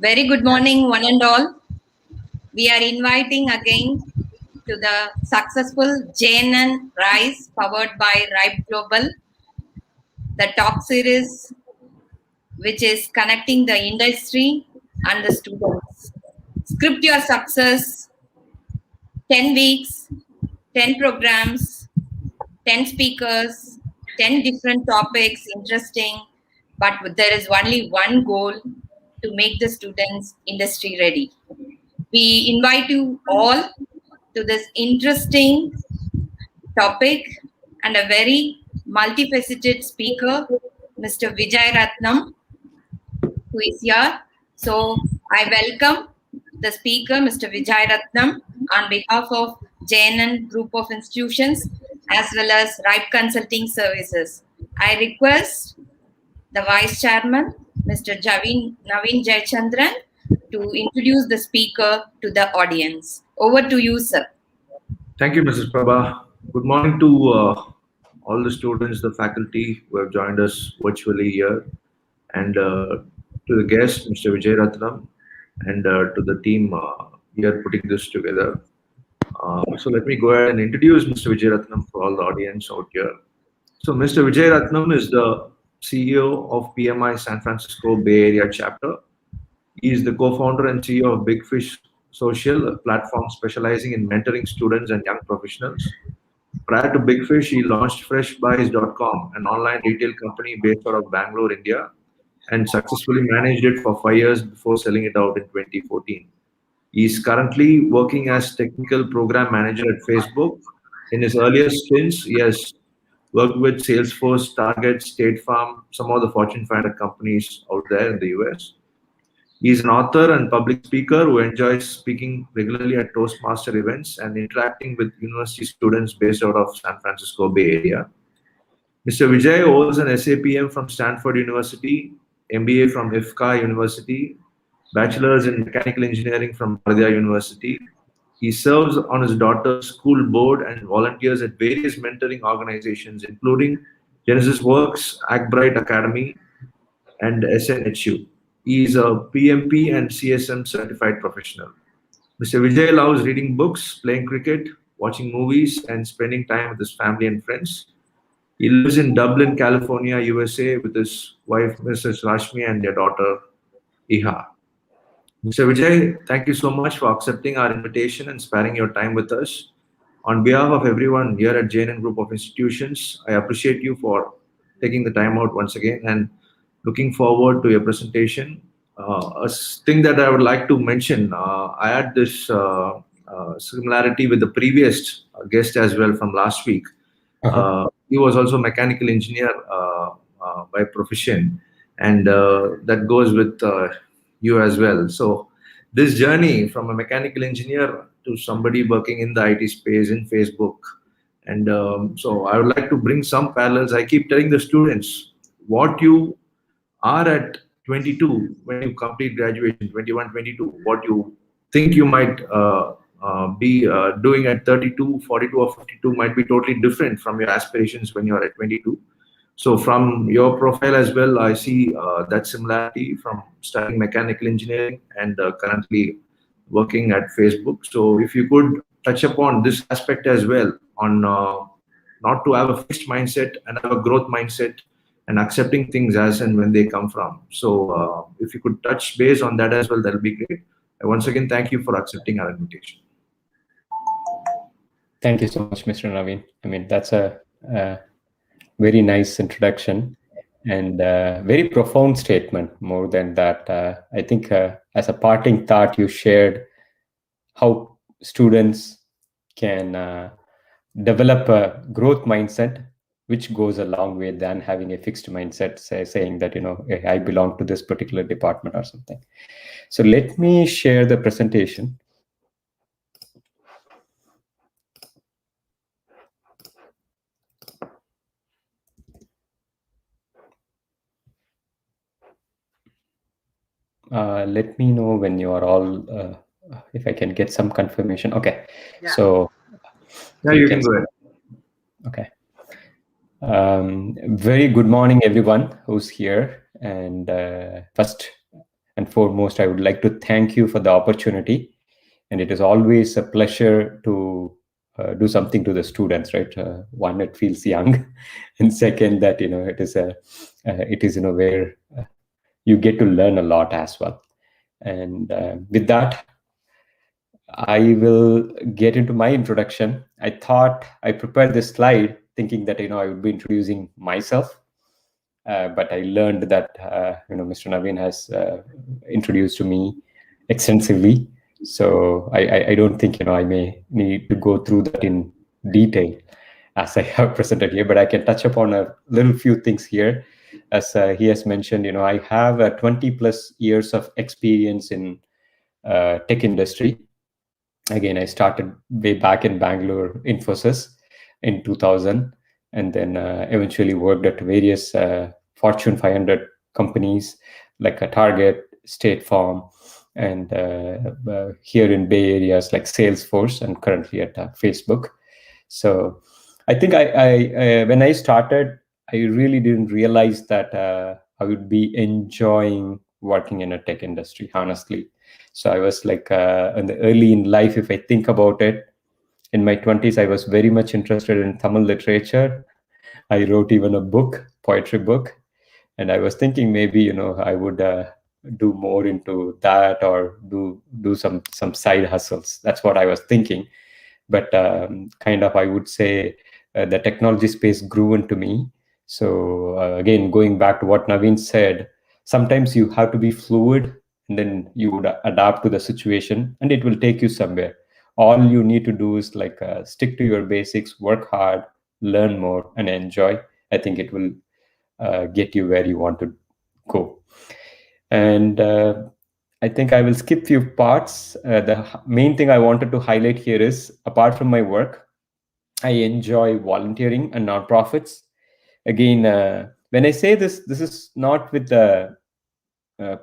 Very good morning, one and all. We are inviting again to the successful J.N.N. Rise powered by Ripe Global, the talk series which is connecting the industry and the students. Script your success, 10 weeks, 10 programs, 10 speakers, 10 different topics, interesting, but there is only one goal to make the students industry ready. We invite you all to this interesting topic and a very multifaceted speaker, Mr. Vijay Ratnam, who is here. So I welcome the speaker, Mr. Vijay Ratnam, on behalf of J.N.N. Group of Institutions as well as Ripe Consulting Services. I request the Vice Chairman, Mr. Naveen Jayachandran, to introduce the speaker to the audience. Over to you, sir. Thank you, Mrs. Prabha. Good morning to all the students, the faculty who have joined us virtually here, and to the guest, Mr. Vijay Ratnam, and to the team here putting this together. So let me go ahead and introduce Mr. Vijay Ratnam for all the audience out here. So Mr. Vijay Ratnam is the CEO of PMI San Francisco Bay Area chapter. He is the co-founder and CEO of Big Fish Social, a platform specializing in mentoring students and young professionals. Prior to Big Fish, he launched freshbuys.com, an online retail company based out of Bangalore, India, and successfully managed it for 5 years before selling it out in 2014. He is currently working as technical program manager at Facebook. In his earlier stints, he has worked with Salesforce, Target, State Farm, some of the Fortune 500 companies out there in the US. He is an author and public speaker who enjoys speaking regularly at Toastmaster events and interacting with university students based out of San Francisco Bay Area. Mr. Vijay holds an SAPM from Stanford University, MBA from IFCA University, Bachelor's in Mechanical Engineering from Bharatiya University. He serves on his daughter's school board and volunteers at various mentoring organizations, including Genesis Works, Agbright Academy, and SNHU. He is a PMP and CSM certified professional. Mr. Vijay loves reading books, playing cricket, watching movies, and spending time with his family and friends. He lives in Dublin, California, USA, with his wife, Mrs. Rashmi, and their daughter, Iha. Mr. Vijay, thank you so much for accepting our invitation and sparing your time with us. On behalf of everyone here at J.N.N. Group of Institutions, I appreciate you for taking the time out once again and looking forward to your presentation. A thing that I would like to mention, I had this similarity with the previous guest as well from last week. He was also a mechanical engineer by profession, and that goes with you as well. So this journey from a mechanical engineer to somebody working in the IT space in Facebook, and so I would like to bring some parallels. I keep telling the students what you are at 22 when you complete graduation, 21, 22, what you think you might be doing at 32, 42, or 52 might be totally different from your aspirations when you're at 22. So from your profile as well, I see that similarity from studying mechanical engineering and currently working at Facebook. So if you could touch upon this aspect as well on not to have a fixed mindset and have a growth mindset and accepting things as and when they come from. So if you could touch base on that as well, that'll be great. And once again, thank you for accepting our invitation. Thank you so much, Mr. Naveen. I mean, that's a very nice introduction and very profound statement. More than that, I think as a parting thought, you shared how students can develop a growth mindset, which goes a long way than having a fixed mindset, saying that, hey, I belong to this particular department or something. So let me share the presentation. Let me know when you are all, if I can get some confirmation. Okay. Yeah. So yeah, you can go ahead. Okay. Very good morning, everyone who's here. And first, and foremost, I would like to thank you for the opportunity. And it is always a pleasure to do something to the students, right? One, it feels young, and second, that it is where you get to learn a lot as well. And with that, I will get into my introduction. I thought I prepared this slide thinking that I would be introducing myself, but I learned that Mr. Naveen has introduced to me extensively. So I don't think I may need to go through that in detail as I have presented here, but I can touch upon a little few things here. As he has mentioned, I have 20 plus years of experience in tech industry. Again, I started way back in Bangalore, Infosys, in 2000, and then eventually worked at various Fortune 500 companies like a Target, State Farm, and here in Bay Areas like Salesforce, and currently at Facebook. So I think when I started, I really didn't realize that I would be enjoying working in a tech industry, honestly. So I was like in the early in life, if I think about it, in my 20s, I was very much interested in Tamil literature. I wrote even a book, poetry book, and I was thinking maybe I would do more into that, or do some side hustles. That's what I was thinking. But kind of, I would say the technology space grew into me. So again, going back to what Naveen said, sometimes you have to be fluid, and then you would adapt to the situation, and it will take you somewhere. All you need to do is like stick to your basics, work hard, learn more, and enjoy. I think it will get you where you want to go. And I think I will skip few parts. The main thing I wanted to highlight here is, apart from my work, I enjoy volunteering and nonprofits. Again, when I say this, this is not with the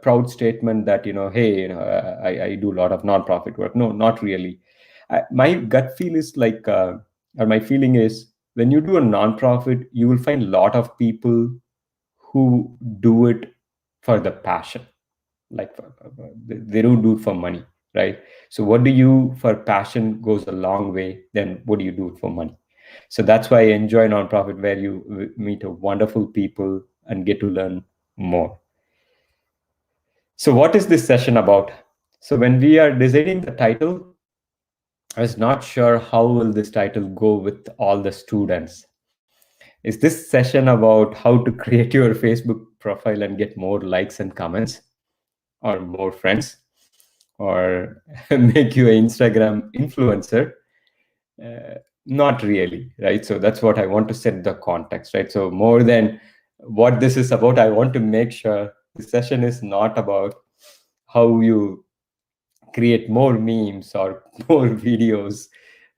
proud statement that hey, I do a lot of nonprofit work. No, not really. My gut feel is like, or my feeling is, when you do a nonprofit, you will find a lot of people who do it for the passion, like they don't do it for money, right? So what do you for passion goes a long way, then what do you do it for money? So that's why I enjoy nonprofit, where you meet a wonderful people and get to learn more. So what is this session about? So when we are deciding the title, I was not sure how will this title go with all the students. Is this session about how to create your Facebook profile and get more likes and comments, or more friends, or make you an Instagram influencer? Not really, right? So that's what I want to set the context, right? So more than what this is about, I want to make sure this session is not about how you create more memes or more videos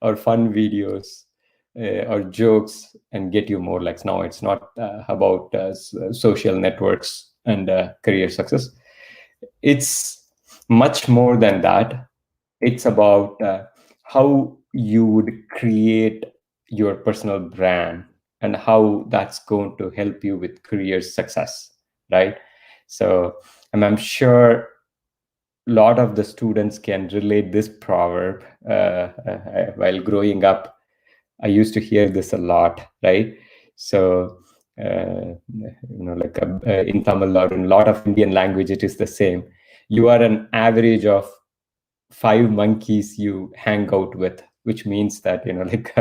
or fun videos or jokes and get you more likes. No, it's not about social networks and career success. It's much more than that. It's about how you would create your personal brand, and how that's going to help you with career success, right? So I'm sure a lot of the students can relate this proverb. While growing up, I used to hear this a lot, right? So like in Tamil or in a lot of Indian language, it is the same. You are an average of 5 monkeys you hang out with, which means that like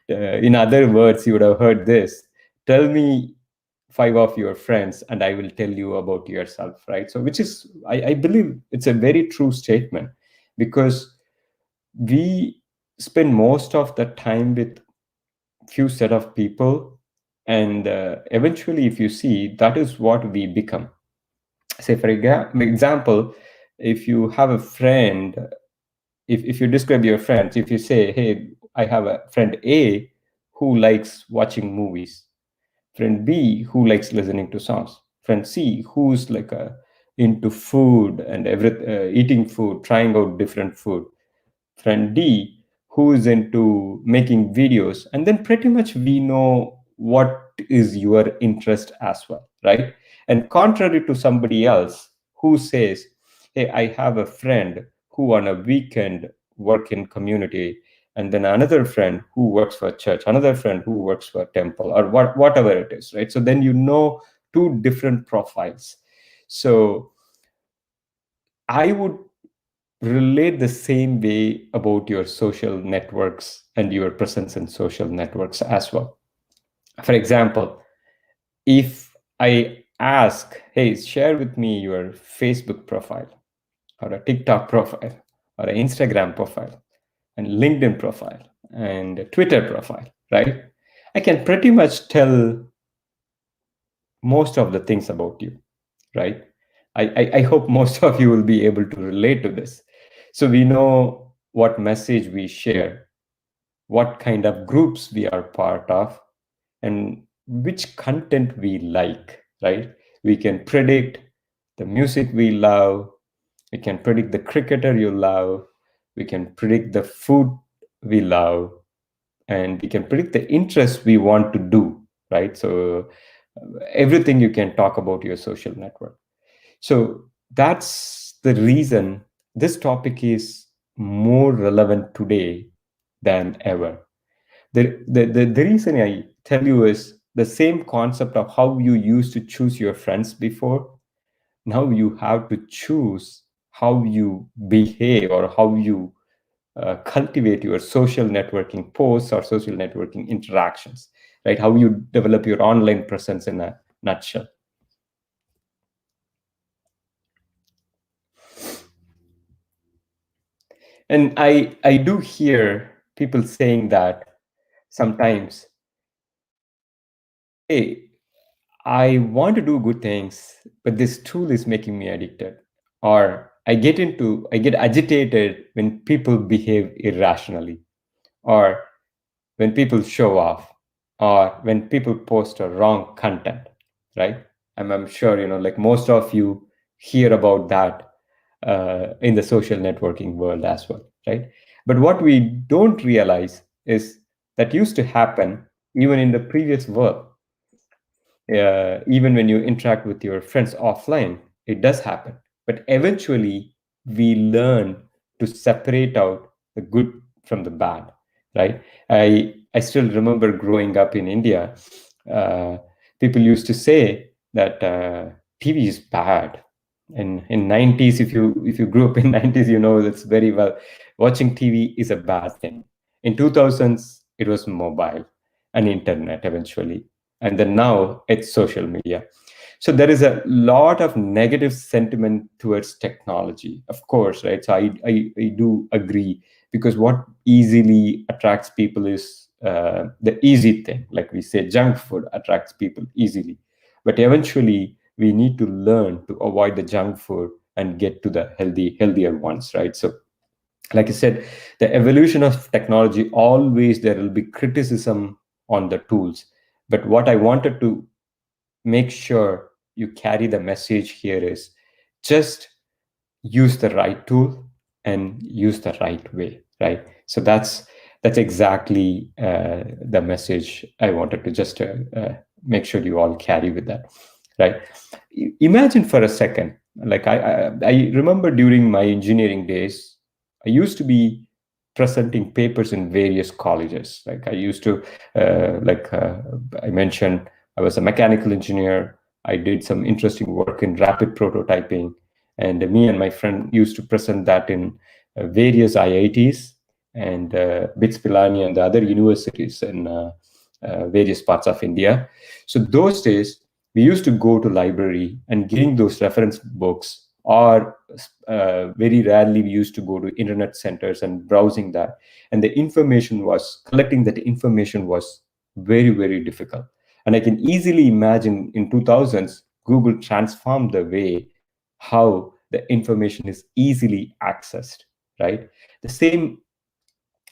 in other words, you would have heard this: tell me 5 of your friends and I will tell you about yourself, right? So which is, I believe it's a very true statement, because we spend most of the time with few set of people, and eventually, if you see, that is what we become. Say for example, if you have a friend, if you describe your friends, if you say, hey, I have a friend A who likes watching movies, friend B who likes listening to songs, friend C who's like into food and eating food, trying out different food, friend D who is into making videos, and then pretty much we know what is your interest as well, right? And contrary to somebody else who says, hey, I have a friend who on a weekend work in community, and then another friend who works for church, another friend who works for temple, or whatever it is, right? So then you know two different profiles. So I would relate the same way about your social networks and your presence in social networks as well. For example, if I ask, hey, share with me your Facebook profile or a TikTok profile or an Instagram profile and LinkedIn profile and a Twitter profile, right? I can pretty much tell most of the things about you, right? I hope most of you will be able to relate to this. So we know what message we share, what kind of groups we are part of, and which content we like, right? We can predict the music we love, we can predict the cricketer you love, we can predict the food we love, and we can predict the interest we want to do, right? So everything you can talk about your social network. So that's the reason this topic is more relevant today than ever. The reason I tell you is the same concept of how you used to choose your friends before. Now you have to choose how you behave or how you cultivate your social networking posts or social networking interactions, right? How you develop your online presence in a nutshell. And I do hear people saying that sometimes, hey, I want to do good things, but this tool is making me addicted. Or I get agitated when people behave irrationally, or when people show off, or when people post a wrong content, right? I'm sure, like most of you hear about that in the social networking world as well, right? But what we don't realize is that used to happen even in the previous world. Even when you interact with your friends offline, it does happen. But eventually, we learn to separate out the good from the bad, right? I still remember growing up in India. Uh, People used to say that TV is bad. In 90s, if you grew up in 90s, you know that's very well. Watching TV is a bad thing. In 2000s, it was mobile and internet eventually, and then now it's social media. So there is a lot of negative sentiment towards technology, of course, right? So I do agree, because what easily attracts people is the easy thing, like we say junk food attracts people easily. But eventually we need to learn to avoid the junk food and get to the healthier ones, right? So like I said, the evolution of technology, always there will be criticism on the tools. But what I wanted to make sure you carry the message here is just use the right tool and use the right way, right? So that's exactly the message I wanted to just make sure you all carry with that, right? Imagine for a second, like I remember during my engineering days, I used to be presenting papers in various colleges. Like I used to I mentioned, I was a mechanical engineer. I did some interesting work in rapid prototyping, and me and my friend used to present that in various IITs and BITS Pilani and the other universities in various parts of India. So those days, we used to go to library and getting those reference books, or very rarely we used to go to internet centers and browsing that. And the information was, collecting that information was very, very difficult. And I can easily imagine in 2000s, Google transformed the way how the information is easily accessed, right? The same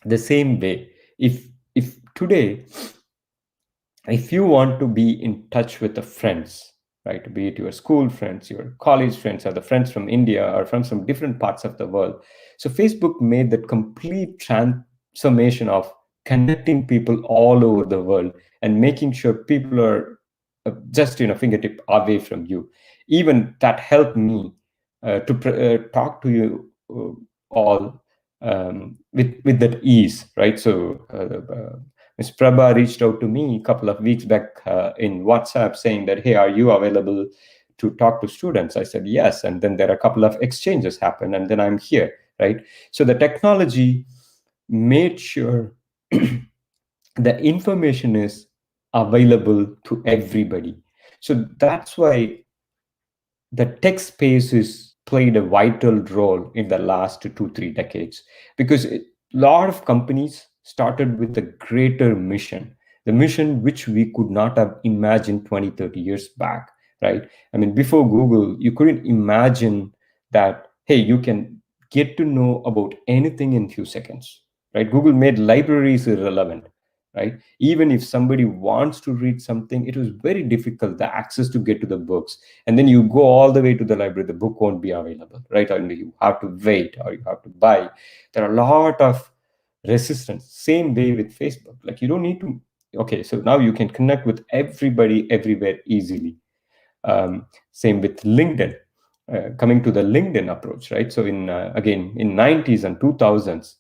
the same way, if today, if you want to be in touch with the friends, right, be it your school friends, your college friends, or the friends from India or from some different parts of the world, so Facebook made that complete transformation of connecting people all over the world and making sure people are just fingertip away from you. Even that helped me to talk to you all with that ease, right? So Ms. Prabha reached out to me a couple of weeks back in WhatsApp saying that, hey, are you available to talk to students? I said yes, and then there are a couple of exchanges happen, and then I'm here, right? So the technology made sure the information is available to everybody. So that's why the tech space has played a vital role in the last 2 3 decades, because a lot of companies started with a greater mission, the mission which we could not have imagined 20 30 years back, right? I mean, before Google, you couldn't imagine that, hey, you can get to know about anything in few seconds, right? Google made libraries irrelevant, right? Even if somebody wants to read something, it was very difficult, the access to get to the books, and then you go all the way to the library, the book won't be available, right? Or you have to wait, or you have to buy. There are a lot of resistance. Same way with Facebook, like you don't need to. Okay, so now you can connect with everybody everywhere easily. Same with LinkedIn. Coming to the LinkedIn approach, right? So in again in 90s and 2000s,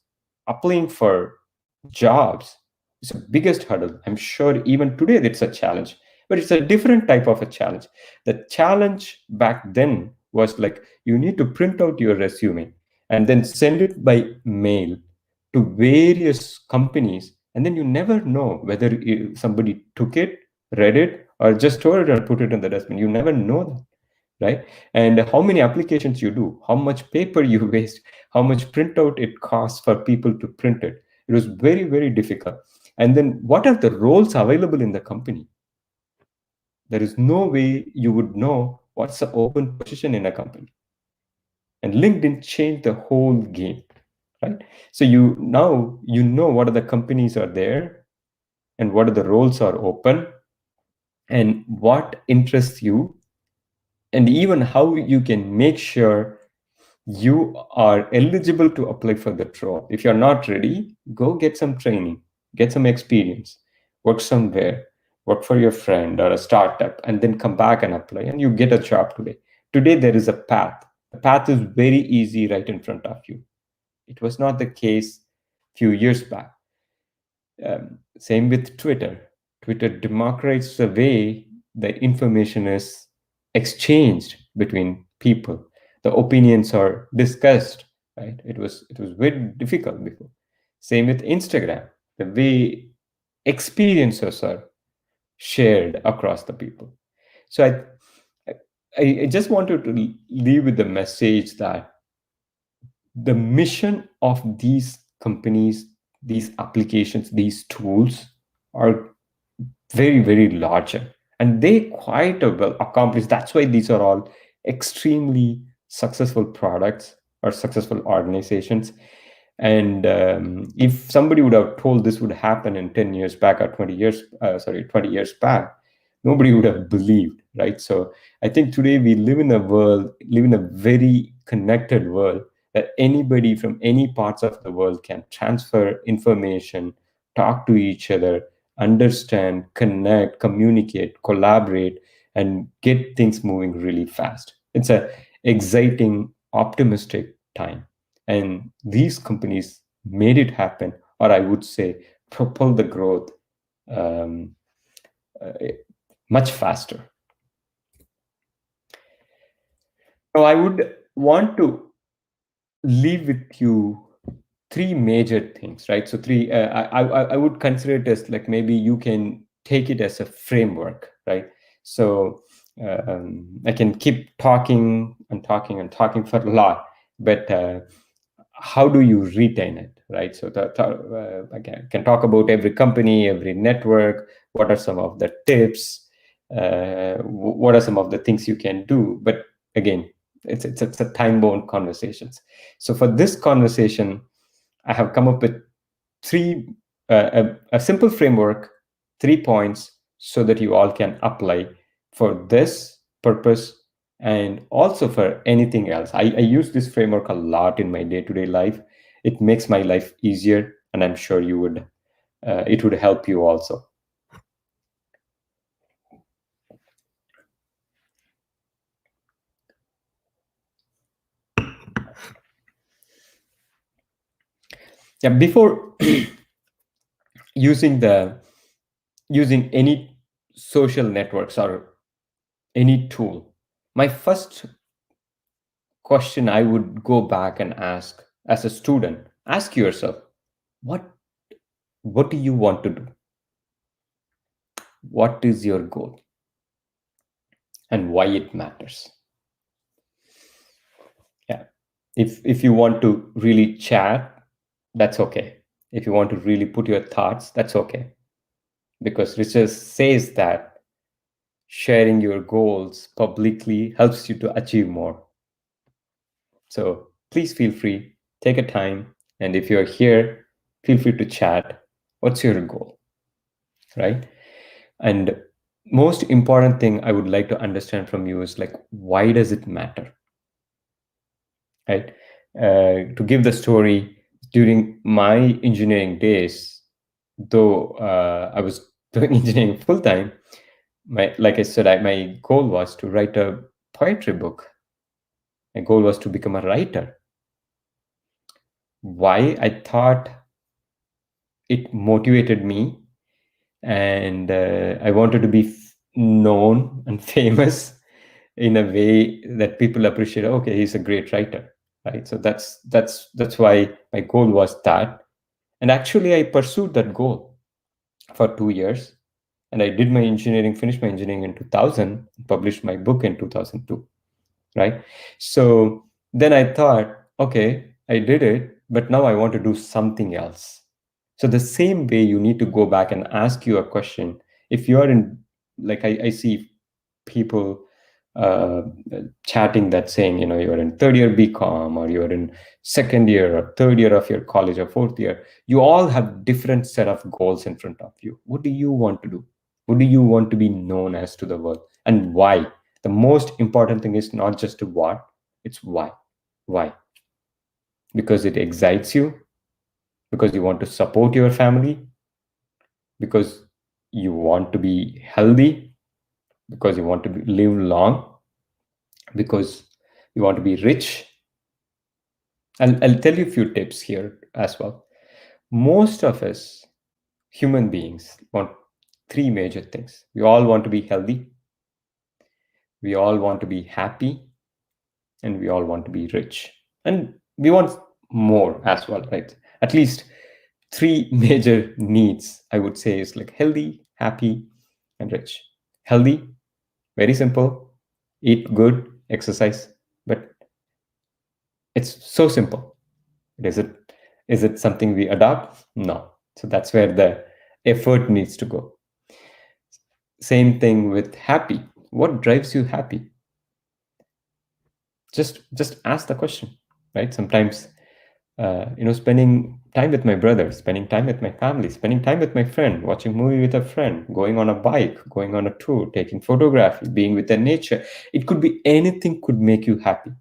applying for jobs is the biggest hurdle. I'm sure even today it's a challenge, but it's a different type of a challenge. The challenge back then was like you need to print out your resume and then send it by mail to various companies, and then you never know whether somebody took it, read it, or just store it and put it in the dustbin. You never know that, right? And how many applications you do, how much paper you waste, how much printout it costs for people to print it. It was very, very difficult. And then what are the roles available in the company? There is no way you would know what's the open position in a company. And LinkedIn changed the whole game, right? So you know what are the companies are there, and what are the roles are open, and what interests you, and even how you can make sure you are eligible to apply for that role. If you're not ready, go get some training, get some experience, work somewhere, work for your friend or a startup, and then come back and apply, and you get a job today. Today, there is a path. The path is very easy right in front of you. It was not the case few years back. Same with Twitter. Twitter democratizes the way the information is exchanged between people. The opinions are discussed, right? It was very difficult before. Same with Instagram. The way experiences are shared across the people. So I just wanted to leave with the message that the mission of these companies, these applications, these tools are very, very larger, and they quite well accomplished. That's why these are all extremely successful products or successful organizations. And if somebody would have told this would happen in 10 years back or 20 years back, nobody would have believed, right? So I think today we live in a very connected world, that anybody from any parts of the world can transfer information, talk to each other, understand, connect, communicate, collaborate, and get things moving really fast. It's a exciting, optimistic time. And these companies made it happen, or I would say propel the growth um, uh, much faster. Now, I would want to leave with you three major things, right? So three, I would consider it as like, maybe you can take it as a framework, right? So I can keep talking and talking and talking for a lot, but how do you retain it, right? So I can talk about every company, every network. What are some of the tips? What are some of the things you can do? But again, it's a time-bound conversations. So for this conversation, I have come up with three a simple framework, 3 points, so that you all can apply for this purpose and also for anything else. I use this framework a lot in my day-to-day life. It makes my life easier, and I'm sure it would help you also. Yeah, before using the using any social networks or any tool, my first question I would go back and ask as a student, ask yourself, what what do you want to do? What is your goal and why it matters? Yeah. If you want to really chat, that's okay. If you want to really put your thoughts, that's okay. Because research says that sharing your goals publicly helps you to achieve more. So please feel free, take a time, and if you're here, feel free to chat. What's your goal, right? And most important thing I would like to understand from you is like, why does it matter, right? To give the story, during my engineering days, though I was doing engineering full time, like I said, my goal was to write a poetry book. My goal was to become a writer. Why? I thought it motivated me, and I wanted to be known and famous in a way that people appreciate. Okay, he's a great writer, right? So that's why my goal was that, and actually I pursued that goal for 2 years, and I did my engineering, finished my engineering in 2000, published my book in 2002, right? So then I thought, okay, I did it, but now I want to do something else. So the same way you need to go back and ask you a question. If you're in, like I see people uh, chatting that saying, you're in third year BCom, or you're in second year or third year of your college or fourth year, you all have different set of goals in front of you. What do you want to do? What do you want to be known as to the world, and why? The most important thing is not just what, it's why. Why? Because it excites you, because you want to support your family, because you want to be healthy, because you want to live long, because you want to be rich. I'll tell you a few tips here as well. Most of us human beings want three major things. We all want to be healthy, we all want to be happy, and we all want to be rich. And we want more as well, right? At least three major needs, I would say, is like healthy, happy, and rich. Healthy, very simple, eat good, exercise. But it's so simple. Is it something we adopt? No. So that's where the effort needs to go. Same thing with happy. What drives you happy? Just ask the question, right? Sometimes spending time with my brother, spending time with my family, spending time with my friend, watching movie with a friend, going on a bike, going on a tour, taking photography, being with the nature. It could be anything could make you happy.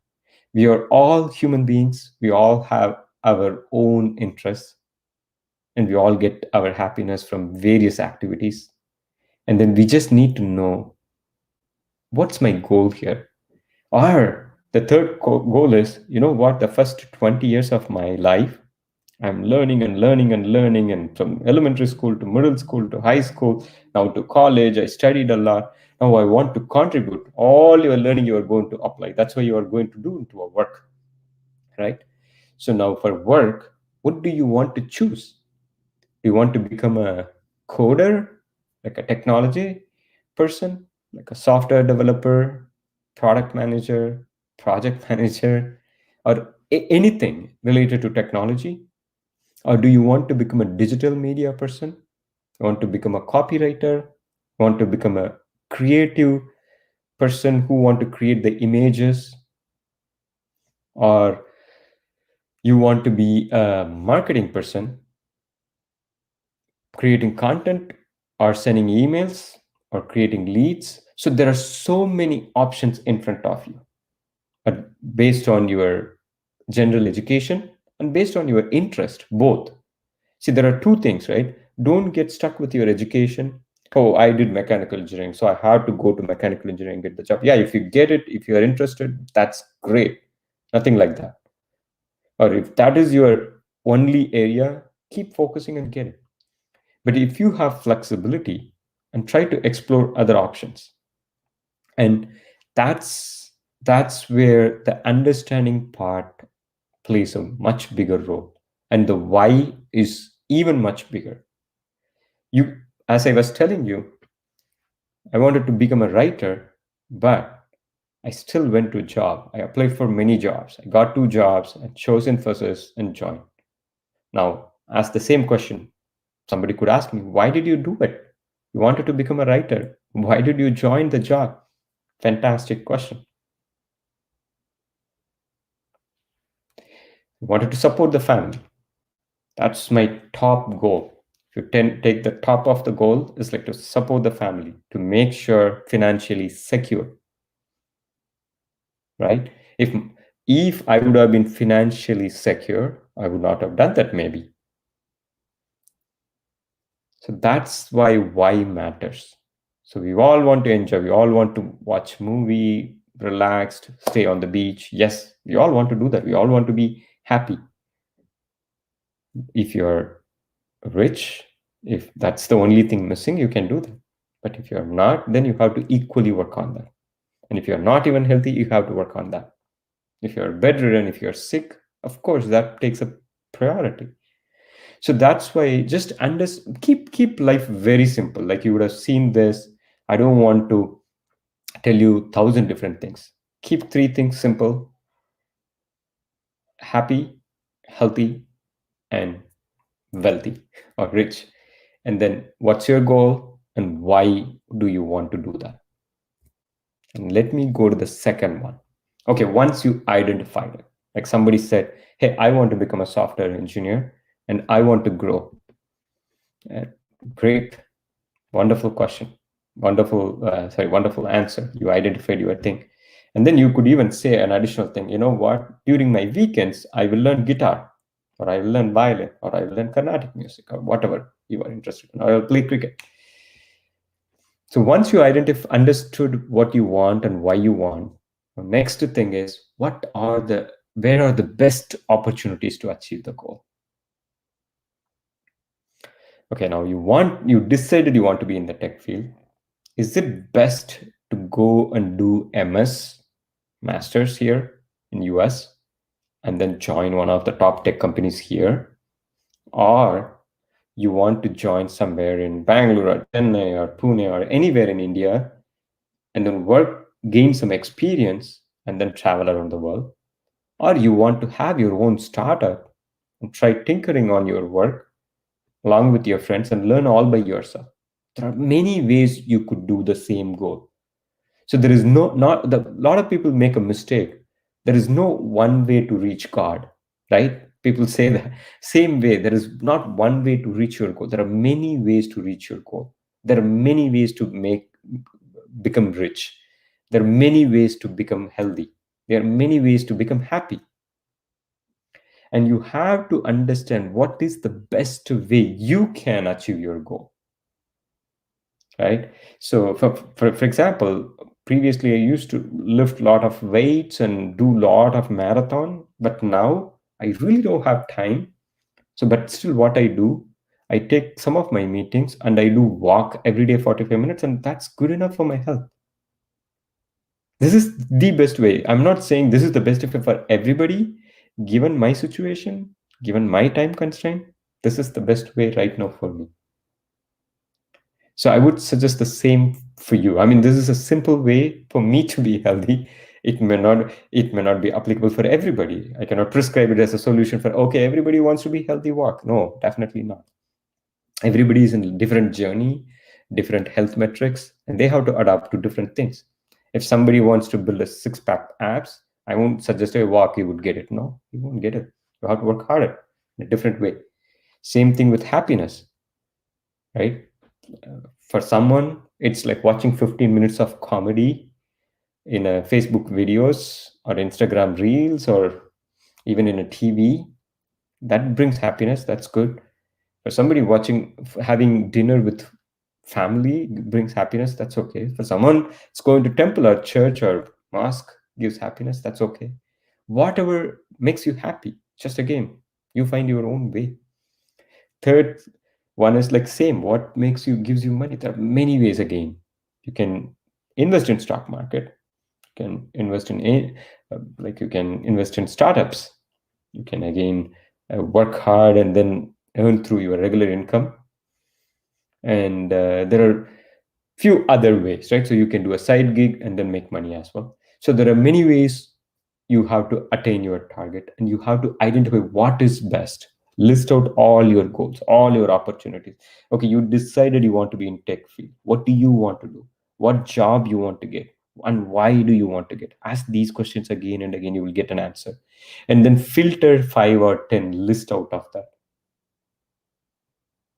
We are all human beings. We all have our own interests, and we all get our happiness from various activities. And then we just need to know, what's my goal here? Or the third goal is, what, the first 20 years of my life, I'm learning and learning and learning, and from elementary school to middle school to high school, now to college, I studied a lot. Now I want to contribute. All your learning you are going to apply. That's what you are going to do into a work, right? So now for work, what do you want to choose? Do you want to become a coder, like a technology person, like a software developer, product manager, project manager, or anything related to technology? Or do you want to become a digital media person? You want to become a copywriter? You want to become a creative person who want to create the images? Or you want to be a marketing person, creating content, or sending emails, or creating leads? So there are so many options in front of you, but based on your general education and based on your interest, both. See, there are two things, right? Don't get stuck with your education. Oh, I did mechanical engineering, so I have to go to mechanical engineering, get the job. Yeah, if you get it, if you are interested, that's great. Nothing like that. Or if that is your only area, keep focusing and get it. But if you have flexibility and try to explore other options, and that's where the understanding part plays a much bigger role, and the why is even much bigger. You, as I was telling you, I wanted to become a writer, but I still went to a job. I applied for many jobs. I got 2 jobs and chose Infosys and joined. Now, ask the same question. Somebody could ask me, why did you do it? You wanted to become a writer. Why did you join the job? Fantastic question. I wanted to support the family. That's my top goal. If you take the top of the goal, is like to support the family, to make sure financially secure, right? If I would have been financially secure, I would not have done that maybe. So that's why matters. So we all want to enjoy, we all want to watch movie, relaxed, stay on the beach. Yes, we all want to do that. We all want to be happy. If you're rich, if that's the only thing missing, you can do that. But if you're not, then you have to equally work on that. And if you're not even healthy, you have to work on that. If you're bedridden, if you're sick, of course, that takes a priority. So that's why just keep life very simple. Like you would have seen this. I don't want to tell you 1,000 different things. Keep 3 things simple: happy, healthy, and wealthy or rich. And then what's your goal and why do you want to do that? And let me go to the second one. Okay, once you identified it, like somebody said, hey, I want to become a software engineer and I want to grow. Great, wonderful question. Wonderful answer. You identified your thing. And then you could even say an additional thing, you know what, during my weekends, I will learn guitar, or I will learn violin, or I will learn Carnatic music, or whatever you are interested in, or I'll play cricket. So once you understood what you want and why you want, the next thing is where are the best opportunities to achieve the goal? Okay, now you decided you want to be in the tech field. Is it best to go and do MS masters here in US and then join one of the top tech companies here, or you want to join somewhere in Bangalore or Chennai or Pune or anywhere in India and then gain some experience and then travel around the world, or you want to have your own startup and try tinkering on your work along with your friends and learn all by yourself. There are many ways you could do the same goal. So there is a lot of people make a mistake. There is no one way to reach God, right? People say that same way. There is not one way to reach your goal. There are many ways to reach your goal. There are many ways to become rich. There are many ways to become healthy. There are many ways to become happy. And you have to understand what is the best way you can achieve your goal, right? So for example, previously I used to lift a lot of weights and do a lot of marathon, but now I really don't have time. So but still what I do, I take some of my meetings and I do walk every day 45 minutes, and that's good enough for my health. This is the best way. I'm not saying this is the best way for everybody. Given my situation, given my time constraint, this is the best way right now for me. So I would suggest the same for you. I mean, this is a simple way for me to be healthy. It may not be applicable for everybody. I cannot prescribe it as a solution for, okay, everybody wants to be healthy, walk. No, definitely not. Everybody is in a different journey, different health metrics, and they have to adapt to different things. If somebody wants to build a six-pack abs, I won't suggest a walk, you would get it. No, you won't get it. You have to work harder in a different way. Same thing with happiness, right? For someone, it's like watching 15 minutes of comedy in a Facebook videos or Instagram reels or even in a TV. That brings happiness. That's good. For somebody having dinner with family brings happiness. That's okay. For someone, it's going to temple or church or mosque gives happiness. That's okay. Whatever makes you happy, just a game. You find your own way. Third one is like same. What makes you gives you money? There are many ways again. You can invest in stock market. You can invest in like you can invest in startups. You can again work hard and then earn through your regular income. And there are few other ways, right? So you can do a side gig and then make money as well. So there are many ways you have to attain your target, and you have to identify what is best. List out all your goals, all your opportunities. Okay, you decided you want to be in tech field. What do you want to do? What job you want to get? And why do you want to get? Ask these questions again and again, you will get an answer. And then filter 5 or 10 list out of that.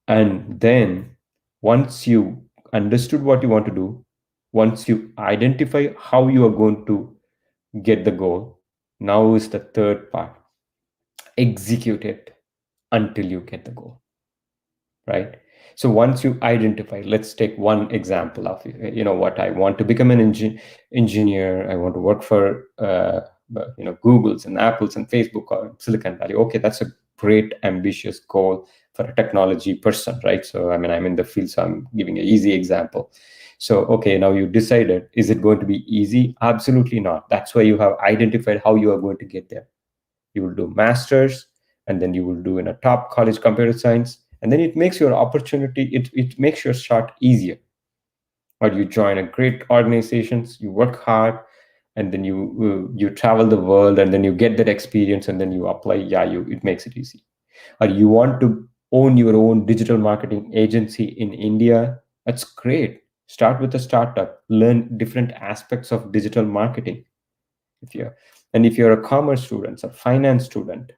And then once you understood what you want to do, once you identify how you are going to get the goal, now is the third part. Execute it until you get the goal, right? So once you identify, let's take one example of, what I want to become an engineer. I want to work for Google's and Apple's and Facebook or Silicon Valley. Okay, that's a great ambitious goal for a technology person, right? So I mean, I'm in the field, so I'm giving an easy example. So okay, now you decided, is it going to be easy? Absolutely not. That's why you have identified how you are going to get there. You will do masters, and then you will do in a top college computer science, and then it makes your opportunity, it makes your start easier. Or you join a great organizations, you work hard, and then you travel the world, and then you get that experience, and then you apply. Yeah, it makes it easy. Or you want to own your own digital marketing agency in India. That's great. Start with a startup, learn different aspects of digital marketing. If you're a commerce student, a finance student,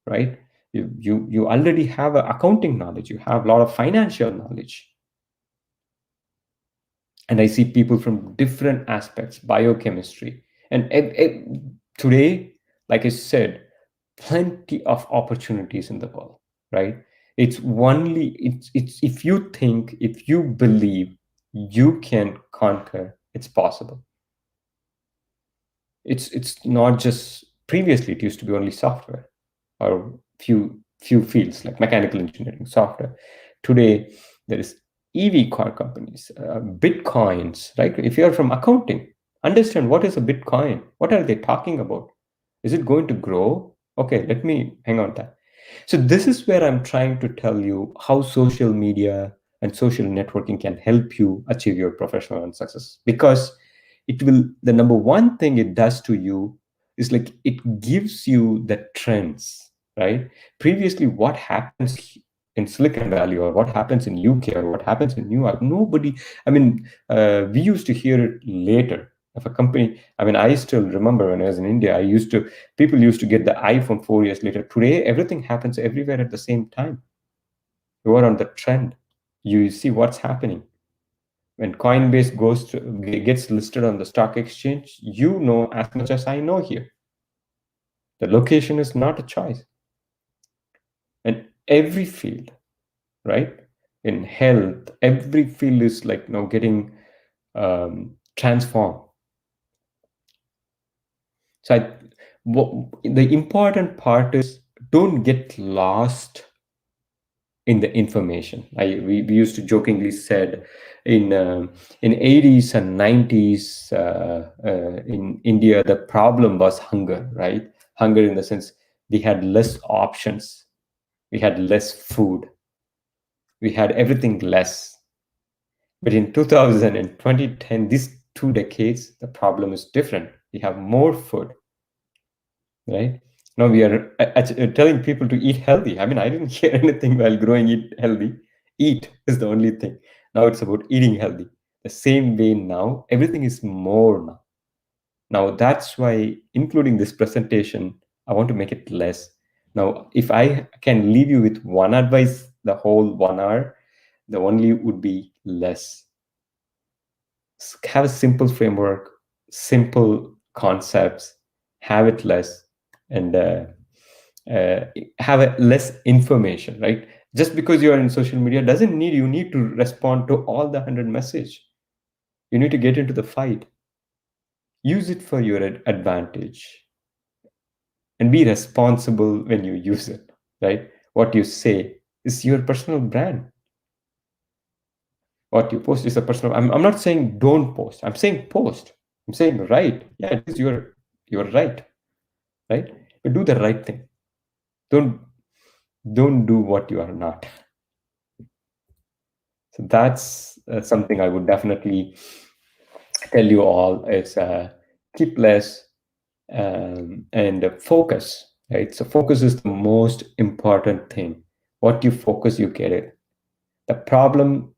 right? You already have a accounting knowledge, you have a lot of financial knowledge. And I see people from different aspects, biochemistry, and today, like I said, plenty of opportunities in the world, right? It's if you think, if you believe, you can conquer. It's possible. It's not just, previously it used to be only software or few fields like mechanical engineering, software. Today there is EV car companies, bitcoins, right? If you are from accounting, understand what is a bitcoin, what are they talking about, is it going to grow? Okay, let me hang on that. So this is where I'm trying to tell you how social media and social networking can help you achieve your professional success. Because it will, the number one thing it does to you is like it gives you the trends, right? Previously, what happens in Silicon Valley, or what happens in UK, or what happens in New York, nobody, I mean, we used to hear it later. If a company, I mean, I still remember when I was in India, people used to get the iPhone 4 years later. Today, everything happens everywhere at the same time. You are on the trend. You see what's happening. When Coinbase gets listed on the stock exchange, you know as much as I know here. The location is not a choice. And every field, right? In health, every field is like now getting transformed. So the important part is, don't get lost in the information. We used to jokingly said in 80s and 90s in India, the problem was hunger, right? Hunger in the sense we had less options, we had less food, we had everything less. But in 2000 and 2010, these 2 decades, the problem is different. We have more food, right? Now we are telling people to eat healthy. I mean, I didn't hear anything while growing eat healthy. Eat is the only thing. Now it's about eating healthy. The same way now, everything is more now. Now that's why, including this presentation, I want to make it less. Now, if I can leave you with one advice, the whole 1 hour, the only would be less. Have a simple framework, simple concepts, have it less, and have a less information, right? Just because you are in social media doesn't need you need to respond to all the 100 message. You need to get into the fight. Use it for your advantage, and be responsible when you use it. right? What you say is your personal brand. What you post is a personal. I'm not saying don't post. I'm saying post. I'm saying right. Yeah, it is your right, right? But do the right thing. Don't don't do what you are not. So that's something I would definitely tell you all is keep less and focus, right? So focus is the most important thing. What you focus, you get it. The problem,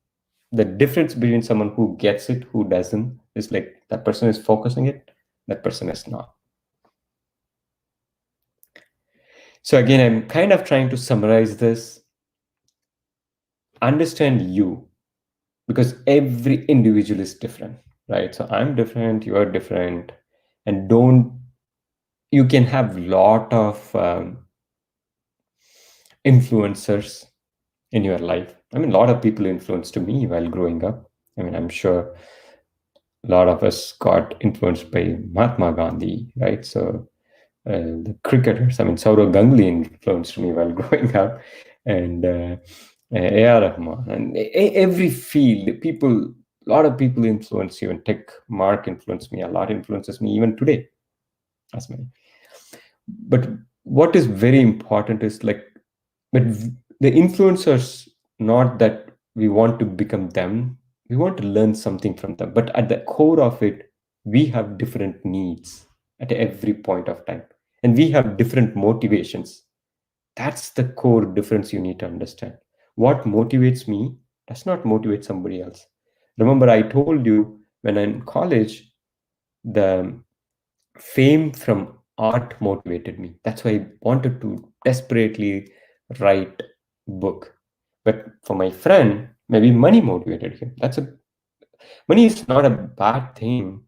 the difference between someone who gets it, who doesn't, is like that person is focusing it, that person is not. So again, I'm kind of trying to summarize this. Understand you, because every individual is different, right? So I'm different, you are different, and don't, you can have lot of influencers in your life. I mean, a lot of people influenced me while growing up. I mean, I'm sure a lot of us got influenced by Mahatma Gandhi, right? So the cricketers, I mean, Saurav Ganguly influenced me while growing up, and A.R. Rahman, and every field, people, a lot of people influence you, and Tech Mark influenced me a lot, influences me even today. As many. But what is very important is like, but the influencers, not that we want to become them, we want to learn something from them, but at the core of it, we have different needs at every point of time, and we have different motivations. That's the core difference you need to understand. What motivates me does not motivate somebody else. Remember, I told you when I'm in college, the fame from art motivated me. That's why I wanted to desperately write book. But for my friend, maybe money motivated him. Money is not a bad thing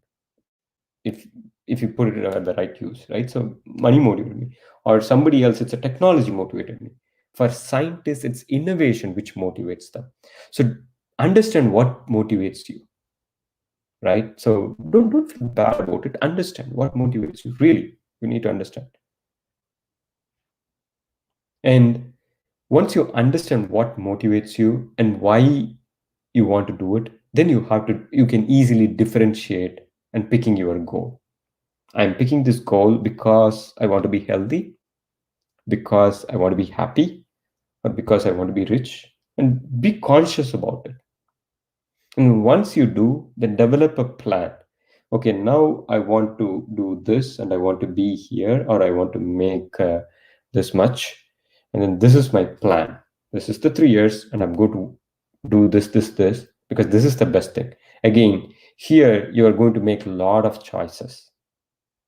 if if you put it at the right use, right? So money motivated me. Or somebody else, it's a technology motivated me. For scientists, it's innovation which motivates them. So understand what motivates you, right? So don't feel bad about it. Understand what motivates you. Really, you need to understand. And once you understand what motivates you and why you want to do it, then you can easily differentiate and picking your goal. I'm picking this goal because I want to be healthy, because I want to be happy, or because I want to be rich, and be conscious about it. And once you do, then develop a plan. Okay, now I want to do this and I want to be here, or I want to make this much. And then this is my plan. This is the 3 years, and I'm going to do this, because this is the best thing. Again, here you are going to make a lot of choices.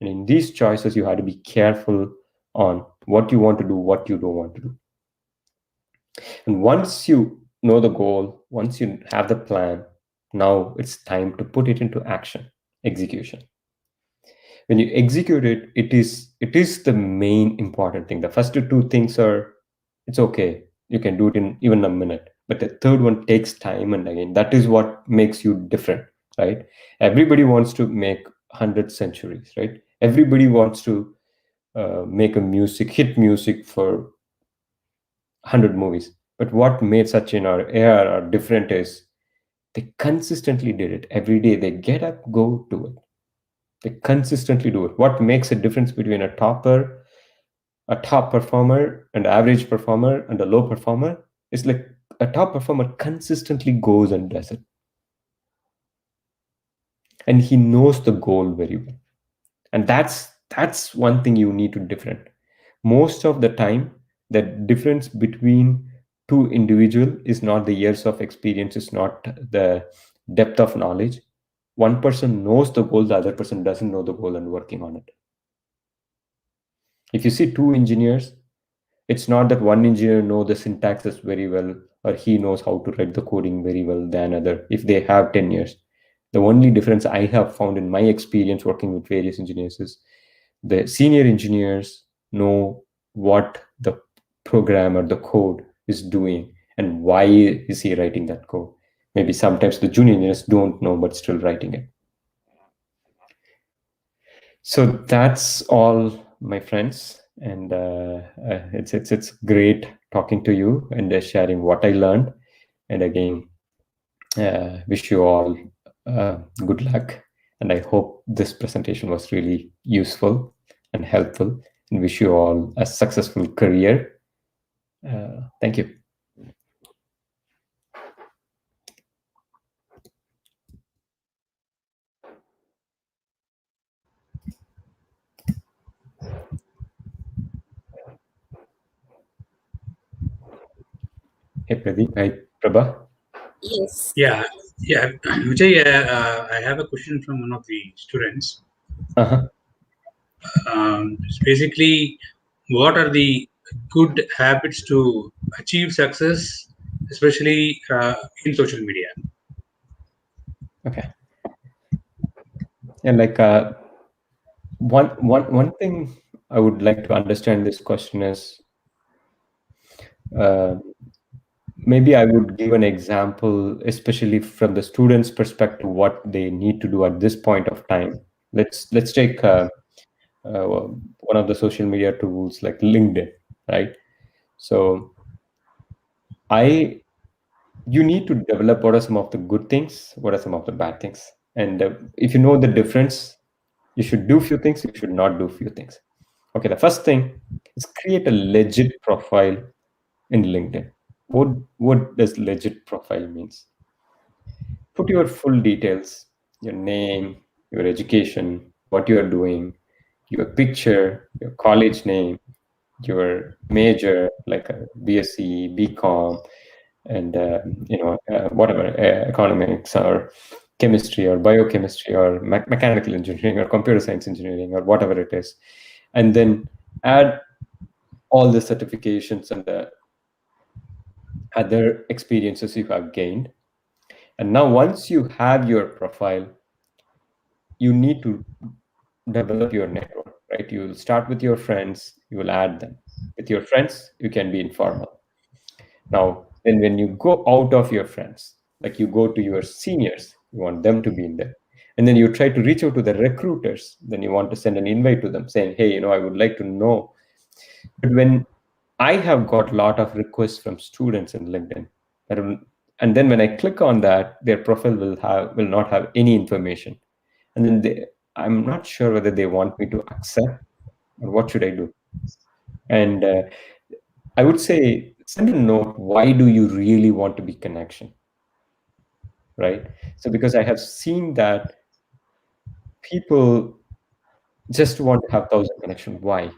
And in these choices, you have to be careful on what you want to do, what you don't want to do. And once you know the goal, once you have the plan, now it's time to put it into action, execution. When you execute it, it is the main important thing. The first two things are, it's okay. You can do it in even a minute. But the third one takes time, and again, that is what makes you different, right? Everybody wants to make 100 centuries, right? Everybody wants to make a hit music for 100 movies. But what made Sachin or AR are different is they consistently did it every day. They get up, go do it. They consistently do it. What makes a difference between a top performer, and average performer, and a low performer is like a top performer consistently goes and does it. And he knows the goal very well. And that's one thing you need to different. Most of the time, the difference between two individual is not the years of experience, is not the depth of knowledge. One person knows the goal, the other person doesn't know the goal and working on it. If you see two engineers, it's not that one engineer know the syntaxes very well, or he knows how to write the coding very well than other. If they have 10 years, the only difference I have found in my experience working with various engineers is the senior engineers know what the program or the code is doing and why is he writing that code. Maybe sometimes the junior engineers don't know but still writing it. So that's all, my friends. And it's great talking to you and sharing what I learned. And again, wish you all good luck. And I hope this presentation was really useful and helpful. And wish you all a successful career. Thank you. Hey, Pradeep. Hi, Prabha. Yes. Yeah, yeah. Vijay, I have a question from one of the students. Uh-huh. It's basically, what are the good habits to achieve success, especially in social media? Okay. And like one thing I would like to understand this question is, uh, maybe I would give an example, especially from the students' perspective, what they need to do at this point of time. Let's take one of the social media tools like LinkedIn, right? So I you need to develop what are some of the good things, what are some of the bad things, and if you know the difference, you should do few things, you should not do few things. Okay, the first thing is create a legit profile in LinkedIn. What does legit profile means? Put your full details, your name, your education, what you are doing, your picture, your college name, your major like a BSc, BCom, and whatever, economics or chemistry or biochemistry or mechanical engineering or computer science engineering or whatever it is, and then add all the certifications and the other experiences you have gained. And now once you have your profile, you need to develop your network, right? You will start with your friends, you will add them. With your friends, you can be informal. Now, then when you go out of your friends, like you go to your seniors, you want them to be in there. And then you try to reach out to the recruiters, then you want to send an invite to them saying, hey, I would like to know. But when I have got a lot of requests from students in LinkedIn, and then when I click on that, their profile will not have any information. And then I'm not sure whether they want me to accept or what should I do. And I would say send a note. Why do you really want to be connection? Right. So because I have seen that people just want to have thousand connection. Why?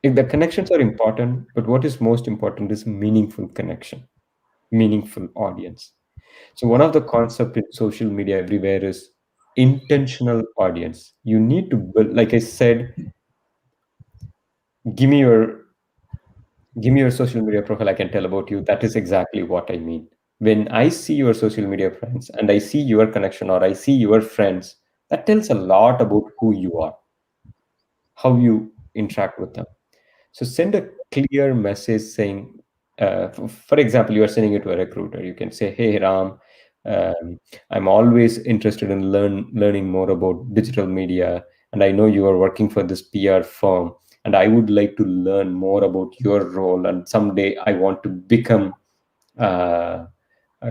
If the connections are important, but what is most important is meaningful connection, meaningful audience. So one of the concept in social media everywhere is intentional audience. You need to build, like I said, give me your social media profile, I can tell about you. That is exactly what I mean. When I see your social media friends and I see your connection or I see your friends, that tells a lot about who you are, how you interact with them. So send a clear message saying, for example, you are sending it to a recruiter. You can say, hey, Ram, I'm always interested in learning more about digital media. And I know you are working for this PR firm. And I would like to learn more about your role. And someday I want to become a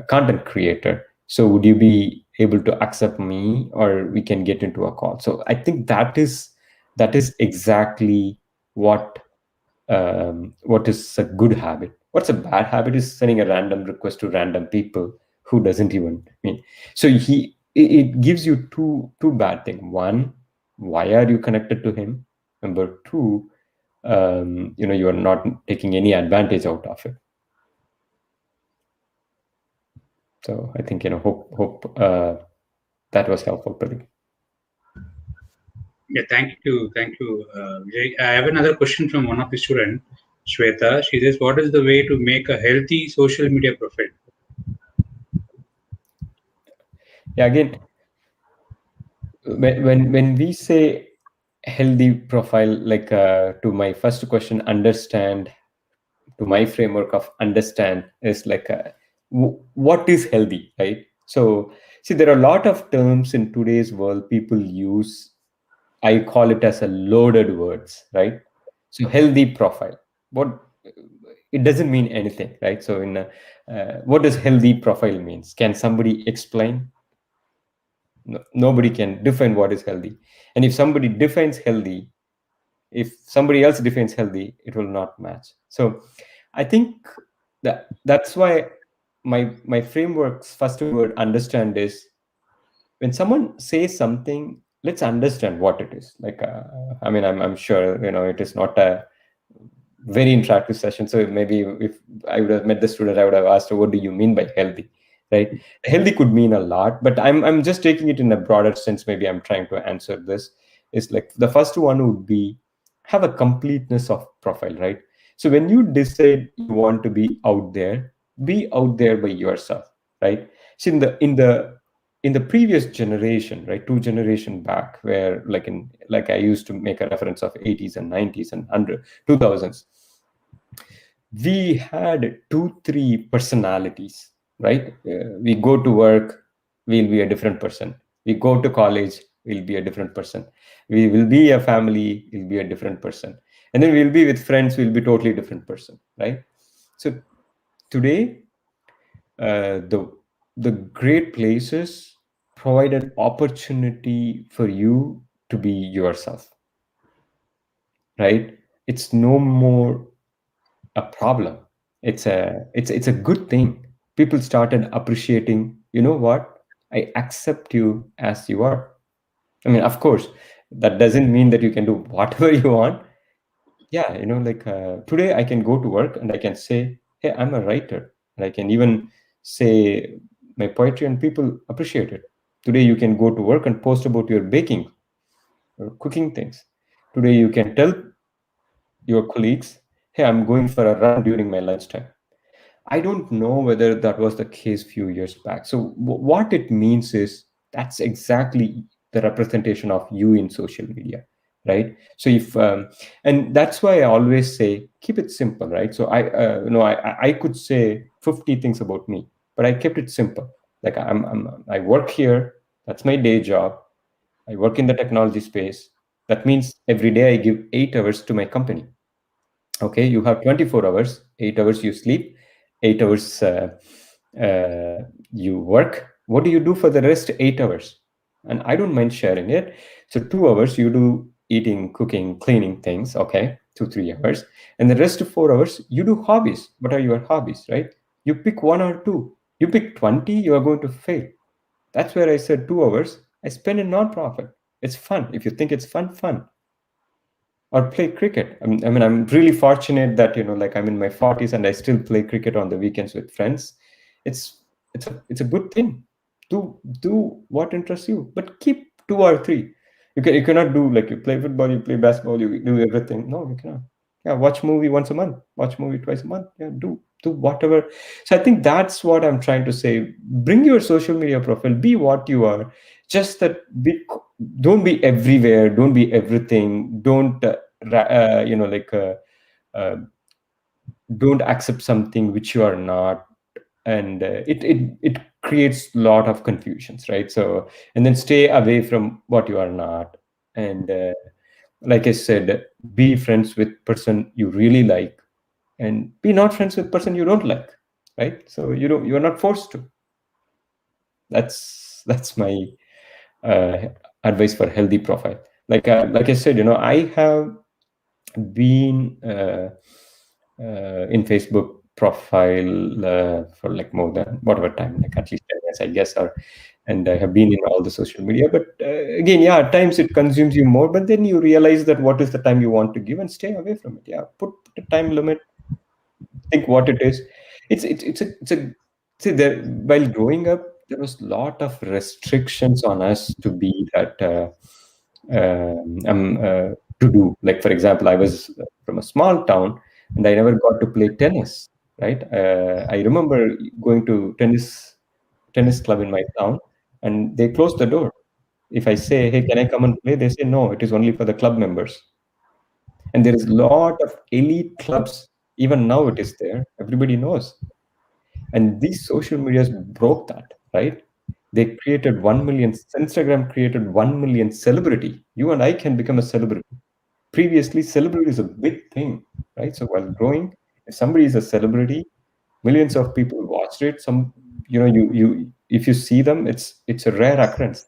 content creator. So would you be able to accept me, or we can get into a call? So I think that is exactly what is a good habit. What's a bad habit is sending a random request to random people who doesn't even mean. So it gives you two bad things. One, why are you connected to him? Number two, you are not taking any advantage out of it. So I think hope that was helpful, Pradeep. Yeah, thank you, Vijay. I have another question from one of the students, Shweta. She says, "What is the way to make a healthy social media profile?" Yeah, again, when we say healthy profile, like to my first question, understand, to my framework of understand is like what is healthy, right? So see, there are a lot of terms in today's world people use. I call it as a loaded words, right? So healthy profile. What it doesn't mean anything, right? So what does healthy profile means? Can somebody explain? No, nobody can define what is healthy. And if somebody defines healthy, if somebody else defines healthy, it will not match. So I think that's why my framework's first word understand is, when someone says something, let's understand what it is. Like I mean, I'm sure it is not a very interactive session. So maybe if I would have met the student, I would have asked her, what do you mean by healthy? Right? Healthy could mean a lot, but I'm just taking it in a broader sense. Maybe I'm trying to answer this. Is like the first one would be have a completeness of profile, right? So when you decide you want to be out there by yourself, right? So in the previous generation, right, two generation back, where like I used to make a reference of 80s and 90s and 2000s, we had 2 3 personalities, right? We go to work, we'll be a different person. We go to college, we'll be a different person. We will be a family, we'll be a different person. And then we'll be with friends, we'll be totally different person, right? So today, the great places provide an opportunity for you to be yourself, right? It's no more a problem. It's a good thing. People started appreciating, you know what, I accept you as you are. I mean, of course, that doesn't mean that you can do whatever you want. Yeah, like today I can go to work and I can say, hey, I'm a writer, and I can even say my poetry and people appreciate it. Today you can go to work and post about your baking or cooking things. Today you can tell your colleagues, hey, I'm going for a run during my lunchtime. I don't know whether that was the case few years back. So what it means is that's exactly the representation of you in social media, right? So if and that's why I always say keep it simple, right? So I could say 50 things about me, but I kept it simple. Like I work here. That's my day job. I work in the technology space. That means every day I give 8 hours to my company. Okay, you have 24 hours, 8 hours you sleep, 8 hours you work. What do you do for the rest 8 hours? And I don't mind sharing it. So 2 hours you do eating, cooking, cleaning things. Okay, 2 3 hours, and the rest of 4 hours you do hobbies. What are your hobbies, right? You pick one or two. You pick 20, you are going to fail. That's where I said 2 hours I spend in non-profit. It's fun. If you think it's fun, or play cricket. I mean, I'm really fortunate that like I'm in my 40s and I still play cricket on the weekends with friends. It's a good thing. Do what interests you, but keep 2 or 3. You cannot do like you play football, you play basketball, you do everything. No, you cannot. Yeah, watch movie once a month, watch movie twice a month. Yeah, do whatever. So I think that's what I'm trying to say. Bring your social media profile, be what you are. Just that don't be everywhere, don't be everything, don't like uh, don't accept something which you are not, and it creates a lot of confusions, right? So and then stay away from what you are not, and like I said, be friends with person you really like, and be not friends with person you don't like, right? So you're not forced to. That's my uh, advice for healthy profile. Like I said, I have been in Facebook profile for like more than whatever time, like at least 10 years, I guess, or and I have been in all the social media. But again, yeah, at times it consumes you more. But then you realize that what is the time you want to give and stay away from it. Yeah, put a time limit. Think what it is. It's a see there. While growing up, there was a lot of restrictions on us to be that to do. Like for example, I was from a small town and I never got to play tennis. Right? I remember going to tennis club in my town, and they closed the door. If I say, "Hey, can I come and play?" They say, "No, it is only for the club members." And there is a lot of elite clubs. Even now, it is there. Everybody knows. And these social medias broke that, right? They created 1 million. Instagram created 1 million celebrity. You and I can become a celebrity previously celebrity is a big thing, right? So while growing, if somebody is a celebrity, millions of people watched it. Some, you if you see them, it's a rare occurrence.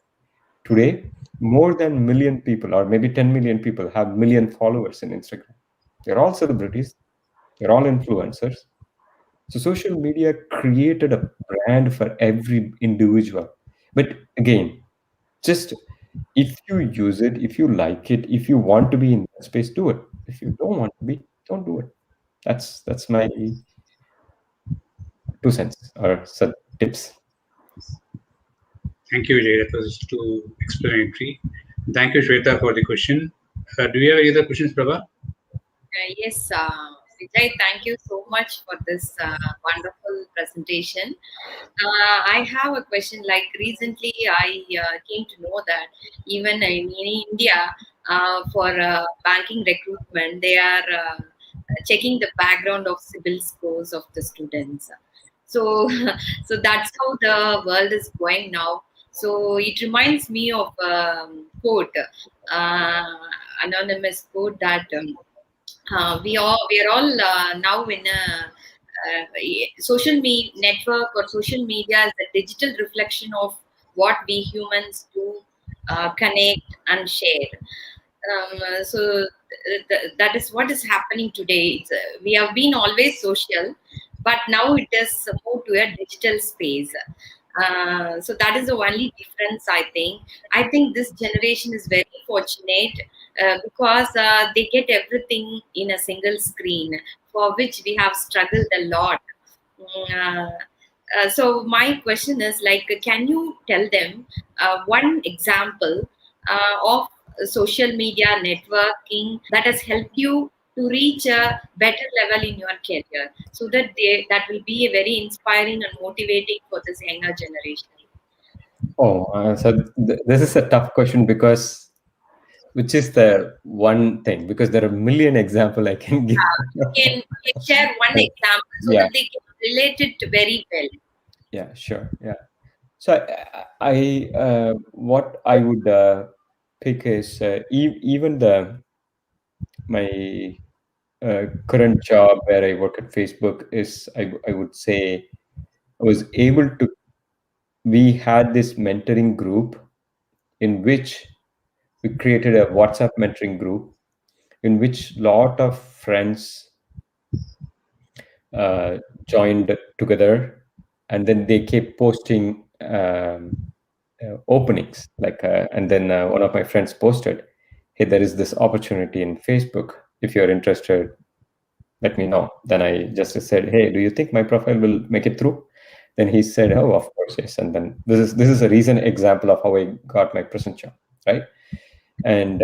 Today, more than million people, or maybe 10 million people, have million followers in Instagram. They're all celebrities. They're all influencers. So social media created a brand for every individual. But again, just if you use it, if you like it, if you want to be in that space, do it. If you don't want to be, don't do it. That's my 2 cents or tips. Thank you, Vijay. That was too explanatory. Thank you, Shweta, for the question. Do you have any other questions, Prabha? Yes, Vijay, thank you so much for this wonderful presentation. I have a question. Like recently, I came to know that even in India, for banking recruitment, they are checking the background of CIBIL scores of the students. So, so that's how the world is going now. So it reminds me of quote, uh, anonymous quote that. We are all now in a social media network, or social media is a digital reflection of what we humans do, connect and share. That is what is happening today. We have been always social, but now it is moved to a digital space. So that is the only difference, I think. I think this generation is very fortunate because they get everything in a single screen, for which we have struggled a lot. So my question is like, can you tell them one example of social media networking that has helped you to reach a better level in your career, so that that will be a very inspiring and motivating for this younger generation? Oh, this is a tough question, because which is the one thing, because there are a million example I can give. Can share one But example so yeah, that they can relate it very well. yeah, sure, yeah. So what I would pick is even my current job where I work at Facebook is, I would say, I was able to. We had this mentoring group in which we created a WhatsApp mentoring group in which lot of friends uh, joined together, and then they kept posting openings. And then one of my friends posted, "Hey, there is this opportunity in Facebook. If you're interested, let me know." Then I just said, "Hey, do you think my profile will make it through?" Then he said, "Oh, of course, yes." And then this is a recent example of how I got my present job, right? And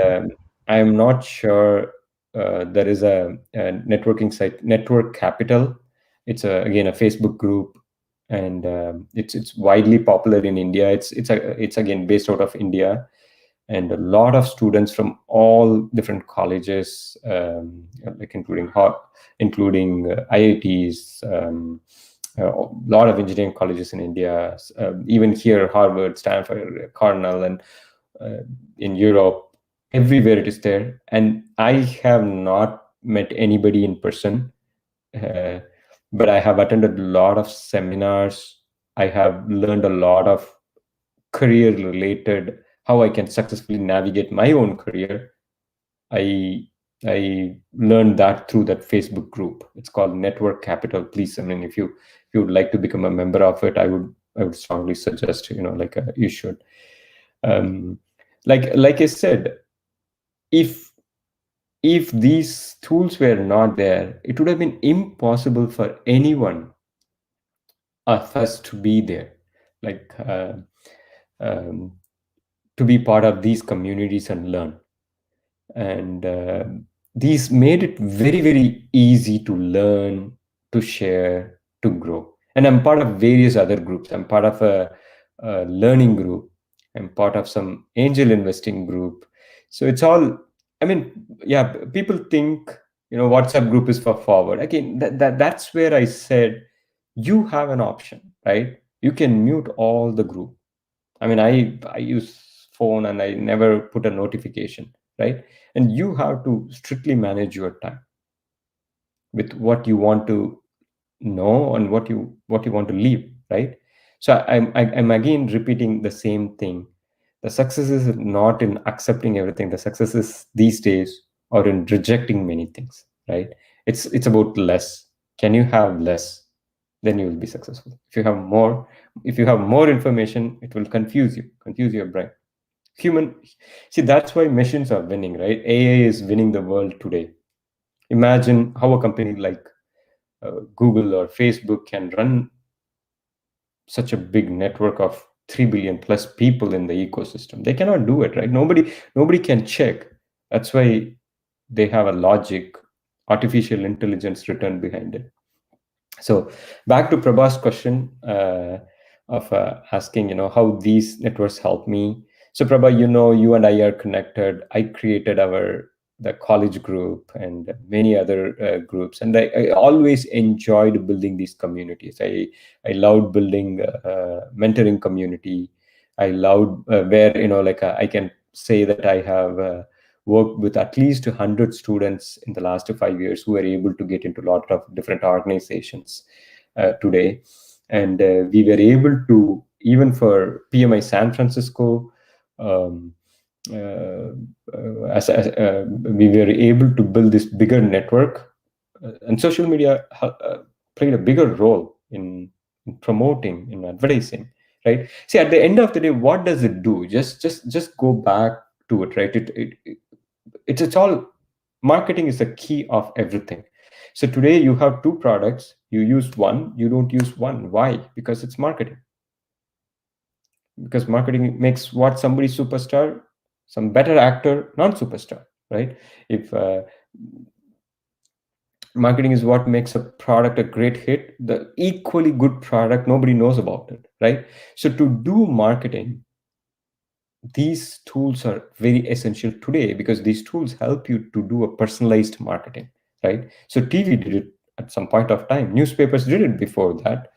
I am not sure. There is a networking site, Network Capital. It's again a Facebook group, and it's widely popular in India. It's again based out of India, and a lot of students from all different colleges, like including IITs, a lot of engineering colleges in India, even here Harvard, Stanford, Cornell, and uh, in Europe, everywhere it is there. And I have not met anybody in person, uh, but I have attended a lot of seminars. I have learned a lot of career related, how I can successfully navigate my own career. I learned that through that Facebook group. It's called Network Capital. Please, I mean, if you would like to become a member of it, I would strongly suggest, you should. Um, like I said, if if these tools were not there, it would have been impossible for anyone of us to be there, like um, to be part of these communities and learn. And these made it very, very easy to learn, to share, to grow. And I'm part of various other groups. I'm part of a learning group. I'm part of some angel investing group. So it's all, I mean, yeah, people think, WhatsApp group is for forward. Again, that's where I said, you have an option, right? You can mute all the group. I mean, I use phone and I never put a notification. right? And you have to strictly manage your time with what you want to know and what you want to leave, right? So I'm again repeating the same thing. The success is not in accepting everything. The success is these days or in rejecting many things, right? It's about less. Can you have less? Then you will be successful. If you have more information, it will confuse your brain. Human, see, that's why machines are winning, right? AI is winning the world today. Imagine how a company like Google or Facebook can run such a big network of 3 billion plus people in the ecosystem. They cannot do it, right? Nobody can check. That's why they have a logic, artificial intelligence written behind it. So back to Prabha's question of asking, how these networks help me. So Prabha, you and I are connected. I created the college group and many other groups, and I always enjoyed building these communities. I loved building mentoring community. I loved where like I can say that I have. Worked with at least 100 students in the last 5 years who were able to get into a lot of different organizations today. And we were able to, even for PMI San Francisco, um, we were able to build this bigger network. And social media played a bigger role in promoting, in advertising, right? See, at the end of the day, what does it do? Just go back to it, right? It's all, marketing is the key of everything. So today you have two products, you use one, you don't use one. Why? Because it's marketing. Because marketing makes what somebody superstar, some better actor non-superstar, right? If marketing is what makes a product a great hit, the equally good product nobody knows about it, right? So to do marketing, these tools are very essential today because these tools help you to do a personalized marketing, right? So TV did it at some point of time, newspapers did it before that,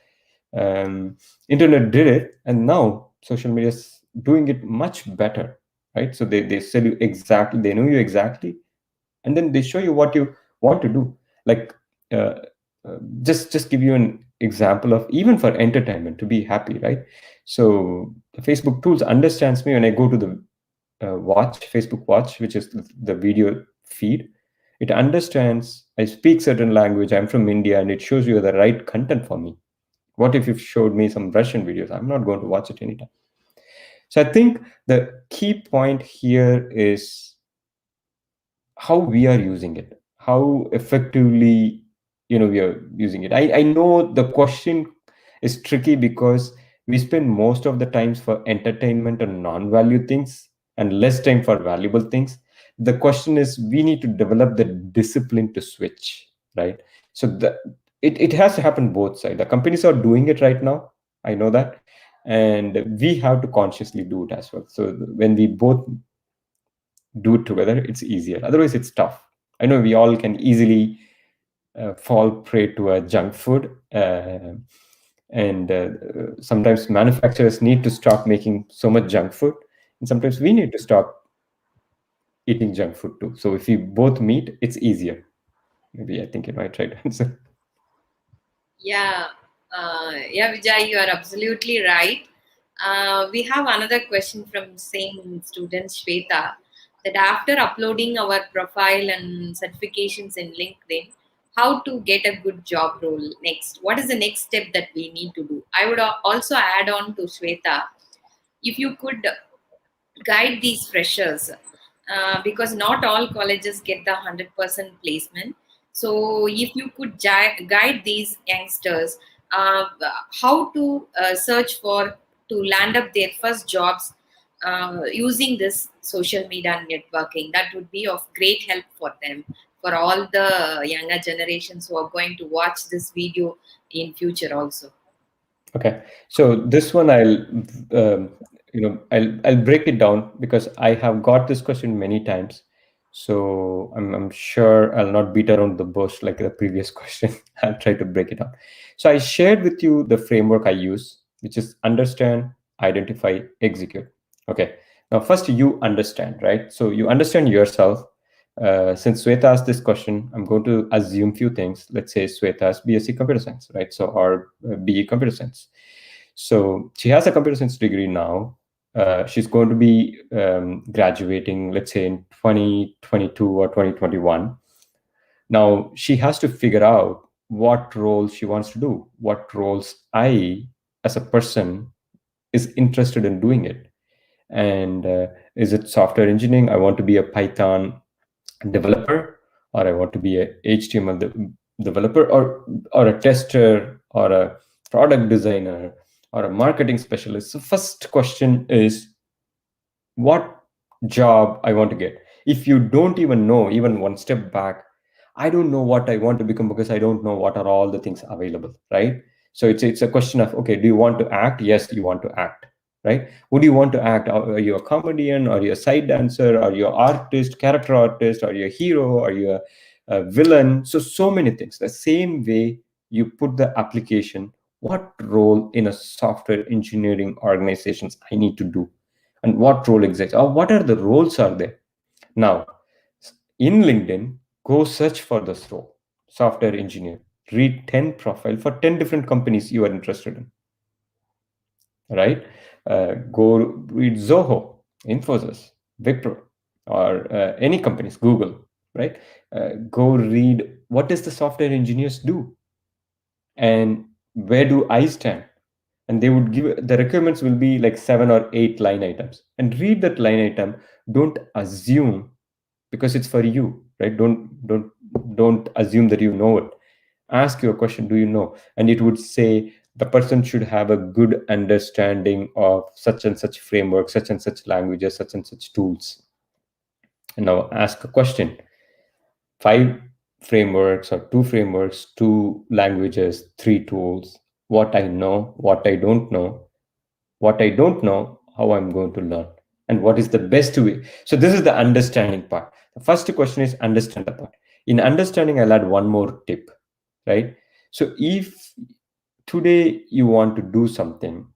internet did it, and now social media is doing it much better, right? So they sell you exactly, they know you exactly, and then they show you what you want to do. Like uh, just give you an example of, even for entertainment, to be happy, right? So the Facebook tools understands me when I go to the Facebook Watch, which is the video feed. It understands I speak certain language, I'm from India, and it shows you the right content for me. What if you showed me some Russian videos? I'm not going to watch it anytime. So I think the key point here is how we are using it, how effectively we are using it. I know the question is tricky because we spend most of the times for entertainment and non-value things and less time for valuable things. The question is, we need to develop the discipline to switch, right? So it has to happen both sides. The companies are doing it right now, I know that, and we have to consciously do it as well. So when we both do it together, it's easier. Otherwise, it's tough. I know we all can easily fall prey to a junk food, and sometimes manufacturers need to stop making so much junk food, and sometimes we need to stop eating junk food too. So if we both meet, it's easier. Maybe I think you might try to answer. Yeah, yeah, Vijay, you are absolutely right. We have another question from same student Shweta, that after uploading our profile and certifications in LinkedIn, how to get a good job role next? What is the next step that we need to do? I would also add on to Shweta, if you could guide these freshers, because not all colleges get the 100% placement. So if you could guide these youngsters, uh, how to search for to land up their first jobs using this social media networking, that would be of great help for them, for all the younger generations who are going to watch this video in future also. Okay, so this one I'll break it down because I have got this question many times. So I'm sure I'll not beat around the bush like the previous question. I'll try to break it down. So I shared with you the framework I use, which is understand, identify, execute. Okay, Now, first you understand, right? So you understand yourself. Since Sweta asked this question, I'm going to assume few things. Let's say Sweta has BSc Computer Science, right? So, or BE Computer Science. So she has a computer science degree now. She's going to be graduating, let's say in 2022 or 2021. Now she has to figure out what role she wants to do, what roles I, as a person, is interested in doing it. And is it software engineering? I want to be a Python developer, or I want to be a HTML developer, or a tester, or a product designer, or a marketing specialist. So first question is what job I want to get. If you don't even know, even one step back, I don't know what I want to become because I don't know what are all the things available, right? So it's a question of, okay, do you want to act? Yes, you want to act, right? Would you want to act? Are you a comedian? Are you a side dancer? Are you an artist, character artist? Are you a hero? Are you a villain? So many things. The same way you put the application, what role in a software engineering organizations I need to do, and what role exists, or what are the roles are there. Now in LinkedIn, go search for this role, software engineer, read 10 profile for 10 different companies you are interested in, right? Go read Zoho, Infosys, Wipro, or any companies, Google, right? Go read what does the software engineers do, and where do I stand. And they would give, the requirements will be like 7 or 8 line items, and read that line item. Don't assume, because it's for you, right? Don't assume that you know it. Ask your question, do you know? And it would say the person should have a good understanding of such and such framework, such and such languages, such and such tools. And now ask a question: 5 frameworks, or 2 frameworks, 2 languages, 3 tools, what I know, what I don't know, what I don't know, how I'm going to learn, and what is the best way. So this is the understanding part. The first question is understand the part. In understanding, I'll add one more tip, right? So if today you want to do something,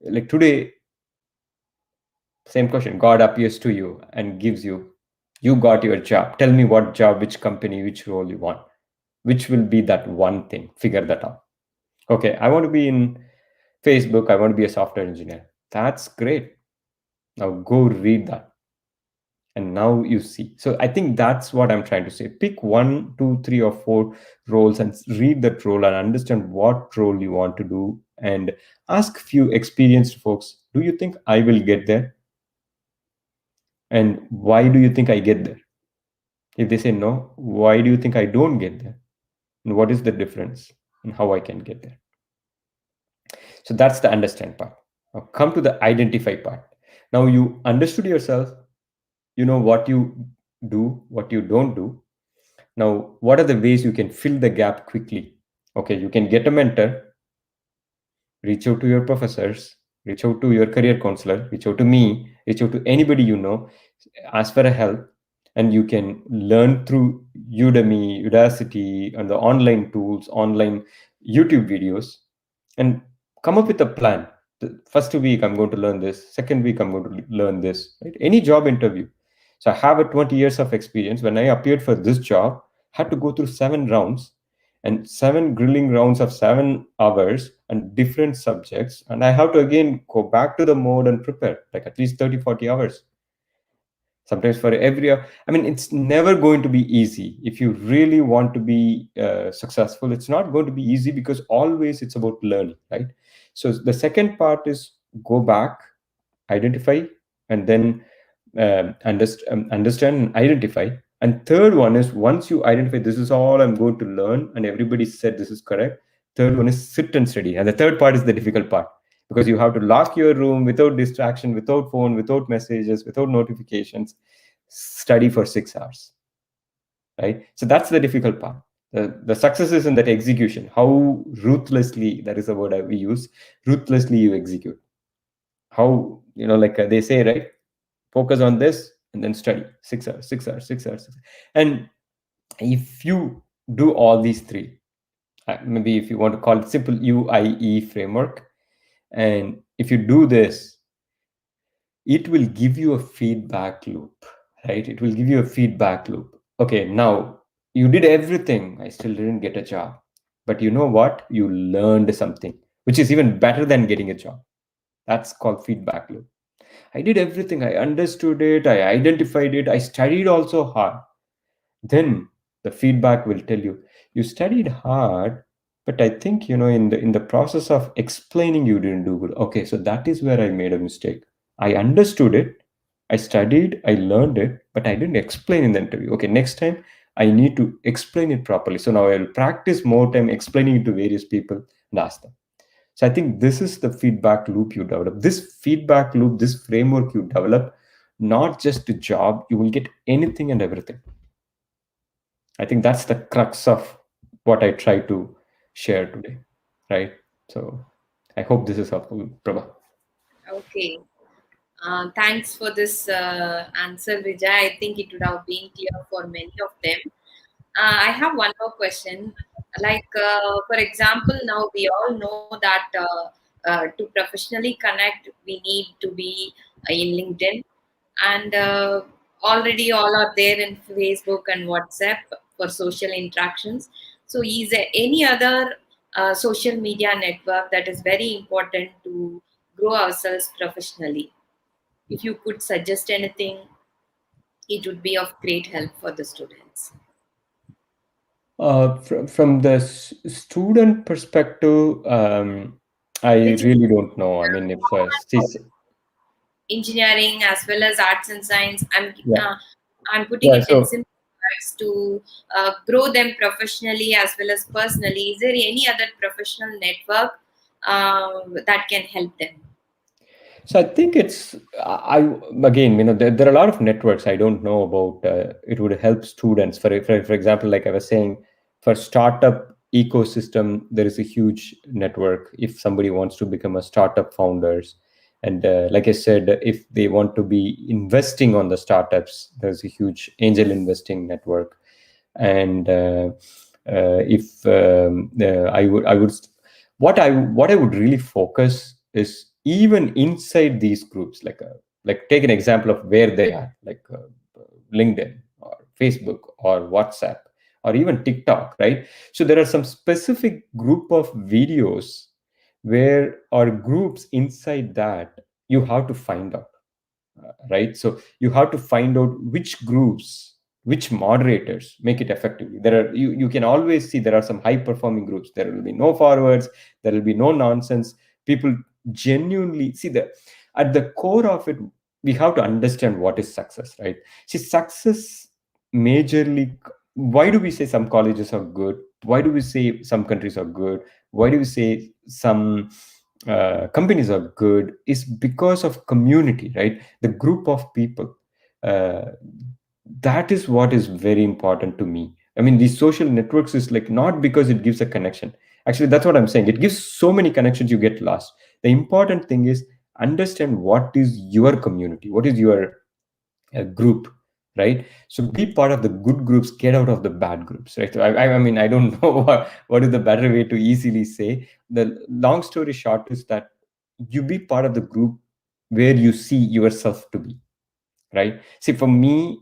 like today, same question, God appears to you and gives you, you got your job. Tell me what job, which company, which role you want. Which will be that one thing? Figure that out. Okay, I want to be in Facebook. I want to be a software engineer. That's great. Now go read that. And now you see. So I think that's what I'm trying to say. Pick 1, 2, 3, or 4 roles and read that role and understand what role you want to do. And ask few experienced folks, do you think I will get there? And why do you think I get there? If they say no, why do you think I don't get there? And what is the difference and how I can get there? So that's the understand part. Now come to the identify part. Now you understood yourself, you know what you do, what you don't do. Now, what are the ways you can fill the gap quickly? Okay, you can get a mentor, reach out to your professors, reach out to your career counselor, reach out to me, reach out to anybody you know, ask for a help, and you can learn through Udemy, Udacity, and the online tools, online YouTube videos, and come up with a plan. The first week I'm going to learn this, second week I'm going to learn this, right? Any job interview. So I have a 20 years of experience. When I appeared for this job, had to go through 7 rounds, and 7 grilling rounds of 7 hours and different subjects. And I have to again go back to the mode and prepare like at least 30, 40 hours. Sometimes for every, I mean, it's never going to be easy. If you really want to be successful, it's not going to be easy, because always it's about learning, right? So the second part is go back, identify, and then understand and identify. And third one is, once you identify this is all I'm going to learn and everybody said this is correct, third one is sit and study. And the third part is the difficult part, because you have to lock your room without distraction, without phone, without messages, without notifications, study for 6 hours, right? So that's the difficult part. The success is in that execution, how ruthlessly, that is a word we use, ruthlessly you execute. How, like they say, right? Focus on this and then study 6 hours, 6 hours, 6 hours, 6 hours. And if you do all these 3, maybe if you want to call it simple UIE framework, and if you do this, it will give you a feedback loop, right? It will give you a feedback loop. Okay, now you did everything, I still didn't get a job. But you know what? You learned something, which is even better than getting a job. That's called feedback loop. I did everything, I understood it, I identified it, I studied also hard. Then the feedback will tell you, you studied hard, but I think, in the process of explaining, you didn't do good. Okay, so that is where I made a mistake. I understood it, I studied, I learned it, but I didn't explain in the interview. Okay, next time I need to explain it properly. So now I'll practice more time explaining it to various people and ask them. So I think this is the feedback loop you develop. This feedback loop, this framework you develop, not just a job, you will get anything and everything. I think that's the crux of what I try to share today, right? So I hope this is helpful, Prabha. Okay. Thanks for this answer, Vijay. I think it would have been clear for many of them. I have one more question. Like, for example, now we all know that to professionally connect, we need to be in LinkedIn, and already all are there in Facebook and WhatsApp for social interactions. So, is there any other social media network that is very important to grow ourselves professionally? If you could suggest anything, it would be of great help for the students. From the student perspective, I Which really don't know. I mean, if engineering as well as arts and science, yeah, I'm putting yeah. it in So simple words to grow them professionally as well as personally. Is there any other professional network that can help them? So I think it's I again, there are a lot of networks I don't know about. It would help students. For example, like I was saying, for startup ecosystem, there is a huge network. If somebody wants to become a startup founders, and like I said, if they want to be investing on the startups, there's a huge angel investing network. And if I would what I would really focus is even inside these groups, like take an example of where they are, like LinkedIn or Facebook or WhatsApp or even TikTok, right? So there are some specific group of videos where or groups inside that you have to find out, right? So you have to find out which groups, which moderators make it effectively. You can always see there are some high performing groups. There will be no forwards, there will be no nonsense. People genuinely see that at the core of it, we have to understand what is success, right? See, success majorly, why do we say some colleges are good? Why do we say some countries are good? Why do we say some companies are good? Is because of community, right? The group of people. uh, that is what is very important to me. I mean, these social networks is like not because it gives a connection. Actually, that's what I'm saying. It gives so many connections, you get lost. The important thing is understand what is your community, what is your group, right? So be part of the good groups, get out of the bad groups, right? So I mean, I don't know what is the better way to easily say. The long story short is that you be part of the group where you see yourself to be, right? See, for me,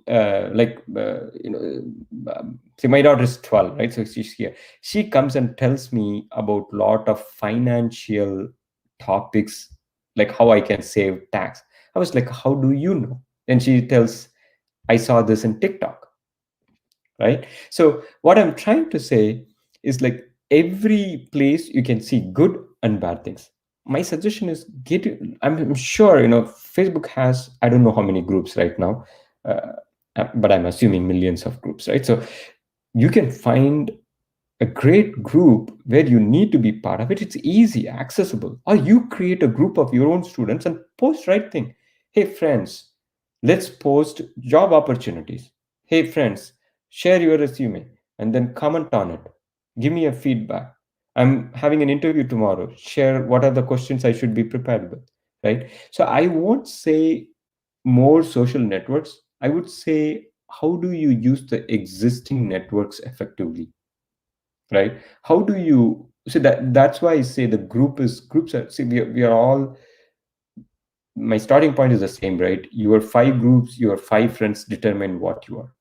see, my daughter is 12, right? So she's here. She comes and tells me about lot of financial topics, like how I can save tax. I was like, how do you know? And she tells, I saw this in TikTok, right? So what I'm trying to say is, like, every place you can see good and bad things. My suggestion is I'm sure Facebook has, I don't know how many groups right now, uh, but I'm assuming millions of groups, right? So you can find a great group where you need to be part of it. It's easy, accessible. Or you create a group of your own students and post right thing. Hey friends, let's post job opportunities. Hey friends, share your resume and then comment on it. Give me a feedback. I'm having an interview tomorrow. Share what are the questions I should be prepared with, right? So I won't say more social networks. I would say, how do you use the existing networks effectively, right? How do you, so that's why I say the groups are, see, we are all my starting point is the same, right? Your 5 groups, your 5 friends determine what you are.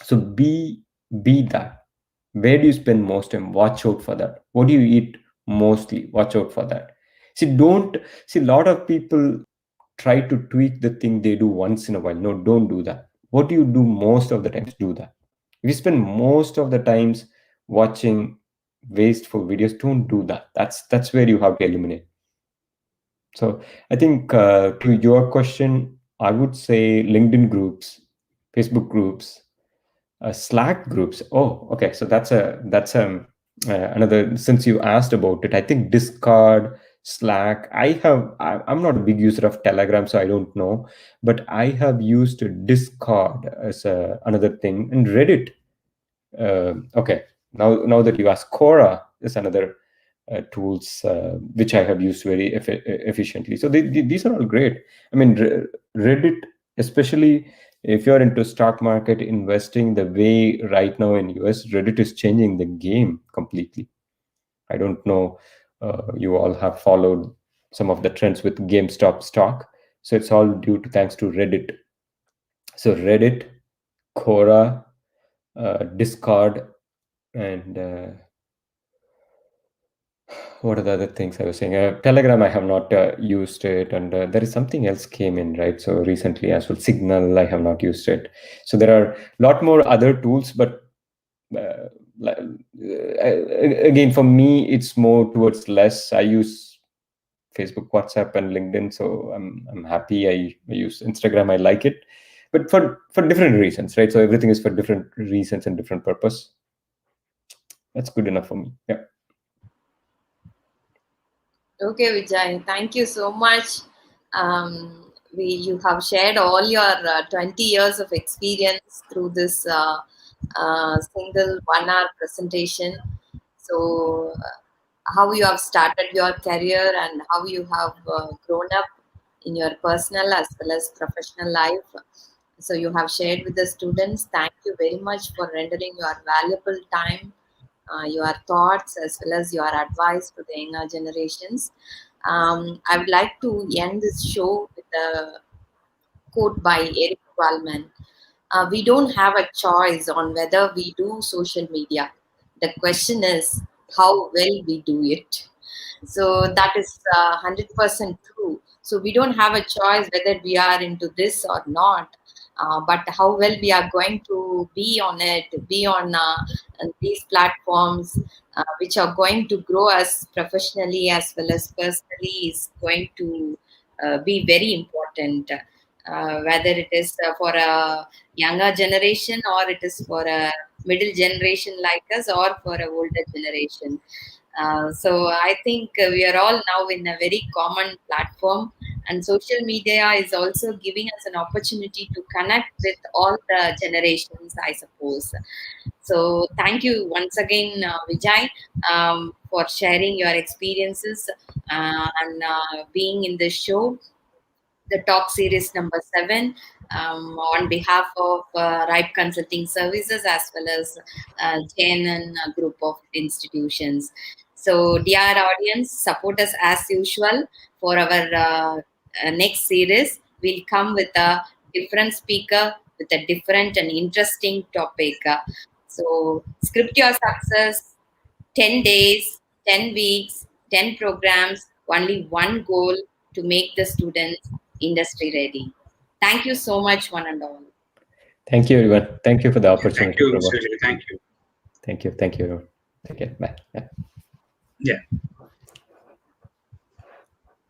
So be that. Where do you spend most time? Watch out for that. What do you eat mostly? Watch out for that. Don't see, a lot of people try to tweak the thing they do once in a while. No, don't do that. What do you do most of the times? Do that. If you spend most of the times watching wasteful videos, don't do that. That's where you have to eliminate. So I think, to your question, I would say LinkedIn groups, Facebook groups, Slack groups. Oh, okay. So another. Since you asked about it, I think Discord, Slack. I'm not a big user of Telegram, so I don't know. But I have used Discord as another thing, and Reddit. Okay. Now that you ask, Quora is another tools which I have used very efficiently. So these are all great. I mean, Reddit, especially if you're into stock market investing, the way right now in US, Reddit is changing the game completely. I don't know, you all have followed some of the trends with GameStop stock. So it's all due to thanks to Reddit. So Reddit, Quora, Discord, and what are the other things I was saying? Telegram, I have not used it, and there is something else came in, right? So recently as well, Signal, I have not used it. So there are a lot more other tools, but again, for me, it's more towards less. I use Facebook, WhatsApp, and LinkedIn, so I'm happy. I use Instagram. I like it, but for different reasons, right? So everything is for different reasons and different purpose. That's good enough for me. Yeah. Okay, Vijay, thank you so much. You have shared all your 20 years of experience through this single 1 hour presentation. So, how you have started your career and how you have grown up in your personal as well as professional life. So, you have shared with the students. Thank you very much for rendering your valuable time, your thoughts as well as your advice to the younger generations. I would like to end this show with a quote by Eric Wallman. We don't have a choice on whether we do social media. The question is how well we do it. So that is 100% true. So we don't have a choice whether we are into this or not. But how well we are going to be on it, be on these platforms, which are going to grow us professionally as well as personally, is going to be very important. Whether it is for a younger generation or it is for a middle generation like us or for a older generation. So I think we are all now in a very common platform, and social media is also giving us an opportunity to connect with all the generations, I suppose. So thank you once again, Vijay, for sharing your experiences and being in the show, the talk series number 7, on behalf of Ripe Consulting Services as well as J.N.N group of institutions. So, dear audience, support us as usual for our next series. We'll come with a different speaker with a different and interesting topic. So, script your success. 10 days, 10 weeks, 10 programs, only one goal: to make the students industry ready. Thank you so much, one and all. Thank you, everyone. Thank you for the Thank opportunity, you, Prabha. Mr. Vijay. Thank you. Thank you. Thank you, everyone. Take care. Bye. Yeah. Yeah.